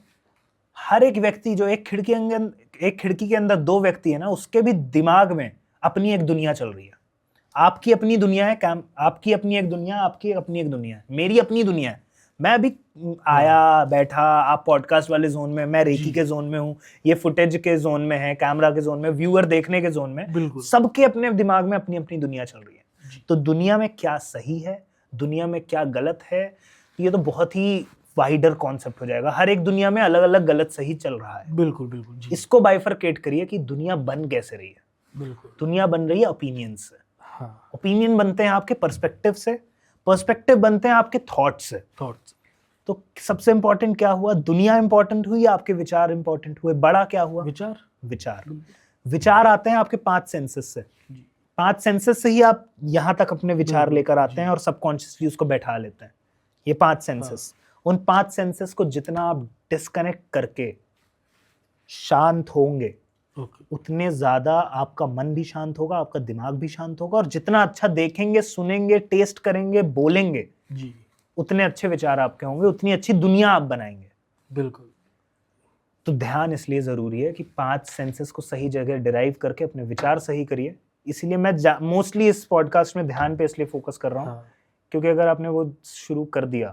हर एक व्यक्ति जो एक खिड़की के अंदर 2 व्यक्ति है ना, उसके भी दिमाग में अपनी एक दुनिया चल रही है। आपकी अपनी दुनिया है, आपकी अपनी एक दुनिया, आपकी अपनी एक दुनिया है, मेरी अपनी दुनिया है। मैं अभी आया बैठा, आप पॉडकास्ट वाले जोन में, मैं रेकी के जोन में हूँ, ये फुटेज के जोन में है, कैमरा के जोन में, व्यूअर देखने के जोन में। बिल्कुल। सबके अपने दिमाग में अपनी अपनी दुनिया चल रही है। तो दुनिया में क्या सही है, दुनिया में क्या गलत है, ये तो बहुत ही वाइडर कॉन्सेप्ट हो जाएगा। हर एक दुनिया में अलग अलग गलत सही चल रहा है। बिल्कुल बिल्कुल जी। इसको बाइफरकेट करिए कि दुनिया बन कैसे रही है। बिल्कुल। दुनिया बन रही है ओपिनियन से। हाँ, ओपिनियन बनते हैं आपके पर्सपेक्टिव से, पर्सपेक्टिव बनते हैं आपके थॉट से। थॉट्स। तो सबसे इंपॉर्टेंट क्या हुआ? दुनिया इंपॉर्टेंट हुई या आपके विचार इंपॉर्टेंट हुए? बड़ा क्या हुआ? विचार। विचार। विचार आते हैं आपके 5 सेंसेस से। 5 सेंसेस से ही आप यहाँ तक अपने विचार लेकर आते हैं और सबकॉन्शियसली उसको बैठा लेते हैं। ये 5 सेंसेस, उन 5 सेंसेस को जितना आप डिस्कनेक्ट करके शांत होंगे, उतने ज्यादा आपका मन भी शांत होगा, आपका दिमाग भी शांत होगा, और जितना अच्छा देखेंगे, सुनेंगे, टेस्ट करेंगे, बोलेंगे जी, उतने अच्छे विचार आपके होंगे, उतनी अच्छी दुनिया आप बनाएंगे। बिल्कुल। तो ध्यान इसलिए जरूरी है कि 5 सेंसेस को सही जगह डिराइव करके अपने विचार सही करिए। इसीलिए मैं मोस्टली इस पॉडकास्ट में ध्यान पे इसलिए फोकस कर रहा हूँ, हाँ। क्योंकि अगर आपने वो शुरू कर दिया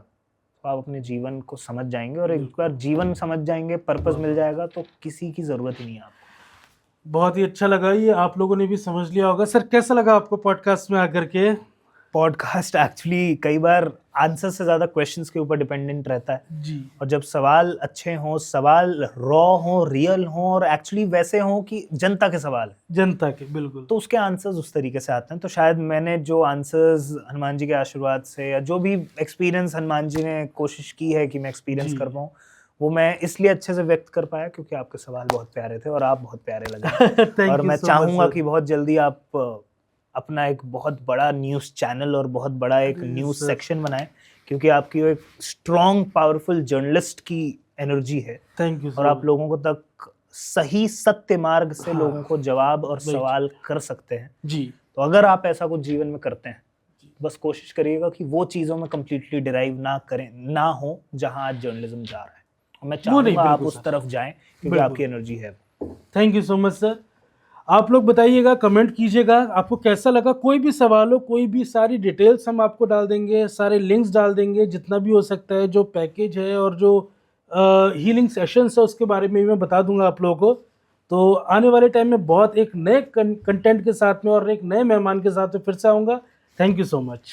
तो आप अपने जीवन को समझ जाएंगे, और एक बार जीवन समझ जाएंगे, पर्पस मिल जाएगा, तो किसी की जरूरत ही नहीं है आपको। बहुत ही अच्छा लगा, ये आप लोगों ने भी समझ लिया होगा। सर कैसा लगा आपको पॉडकास्ट में आकर के? पॉडकास्ट एक्चुअली कई बार आंसर से ज्यादा क्वेश्चंस के ऊपर डिपेंडेंट रहता है जी। और जब सवाल अच्छे हों, सवाल रॉ हो, रियल हो, और एक्चुअली वैसे हों कि जनता के सवाल है, जनता के, बिल्कुल, तो उसके आंसर्स उस तरीके से आते हैं। तो शायद मैंने जो आंसर्स हनुमान जी के आशीर्वाद से, या जो भी एक्सपीरियंस हनुमान जी ने कोशिश की है कि मैं एक्सपीरियंस कर पाऊँ, वो मैं इसलिए अच्छे से व्यक्त कर पाया क्योंकि आपके सवाल बहुत प्यारे थे और आप बहुत प्यारे लगे। और मैं चाहूँगा कि बहुत जल्दी आप अपना एक बहुत बड़ा न्यूज़ चैनल और बहुत बड़ा एक न्यूज़ सेक्शन बनाएं, क्योंकि आपकी एक स्ट्रॉन्ग पावरफुल जर्नलिस्ट की एनर्जी है। Thank you. और आप लोगों को तक सही सत्य मार्ग से लोगों को जवाब और सवाल कर सकते हैं जी। तो अगर आप ऐसा कुछ जीवन में करते हैं, बस कोशिश करिएगा कि वो चीज़ों में कम्प्लीटली डिराइव ना हो जहां आज जर्नलिज्म जा रहा है। और मैं चाहूँगा आप उस तरफ जाएं क्योंकि आपकी एनर्जी है। Thank you so much sir. आप लोग बताइएगा, कमेंट कीजिएगा आपको कैसा लगा। कोई भी सवाल हो, कोई भी, सारी डिटेल्स हम आपको डाल देंगे, सारे लिंक्स डाल देंगे जितना भी हो सकता है। जो पैकेज है और जो हीलिंग सेशंस है उसके बारे में भी मैं बता दूंगा आप लोगों को। तो आने वाले टाइम में बहुत एक नए कंटेंट के साथ में और एक नए मेहमान के साथ फिर से आऊँगा। Thank you so much.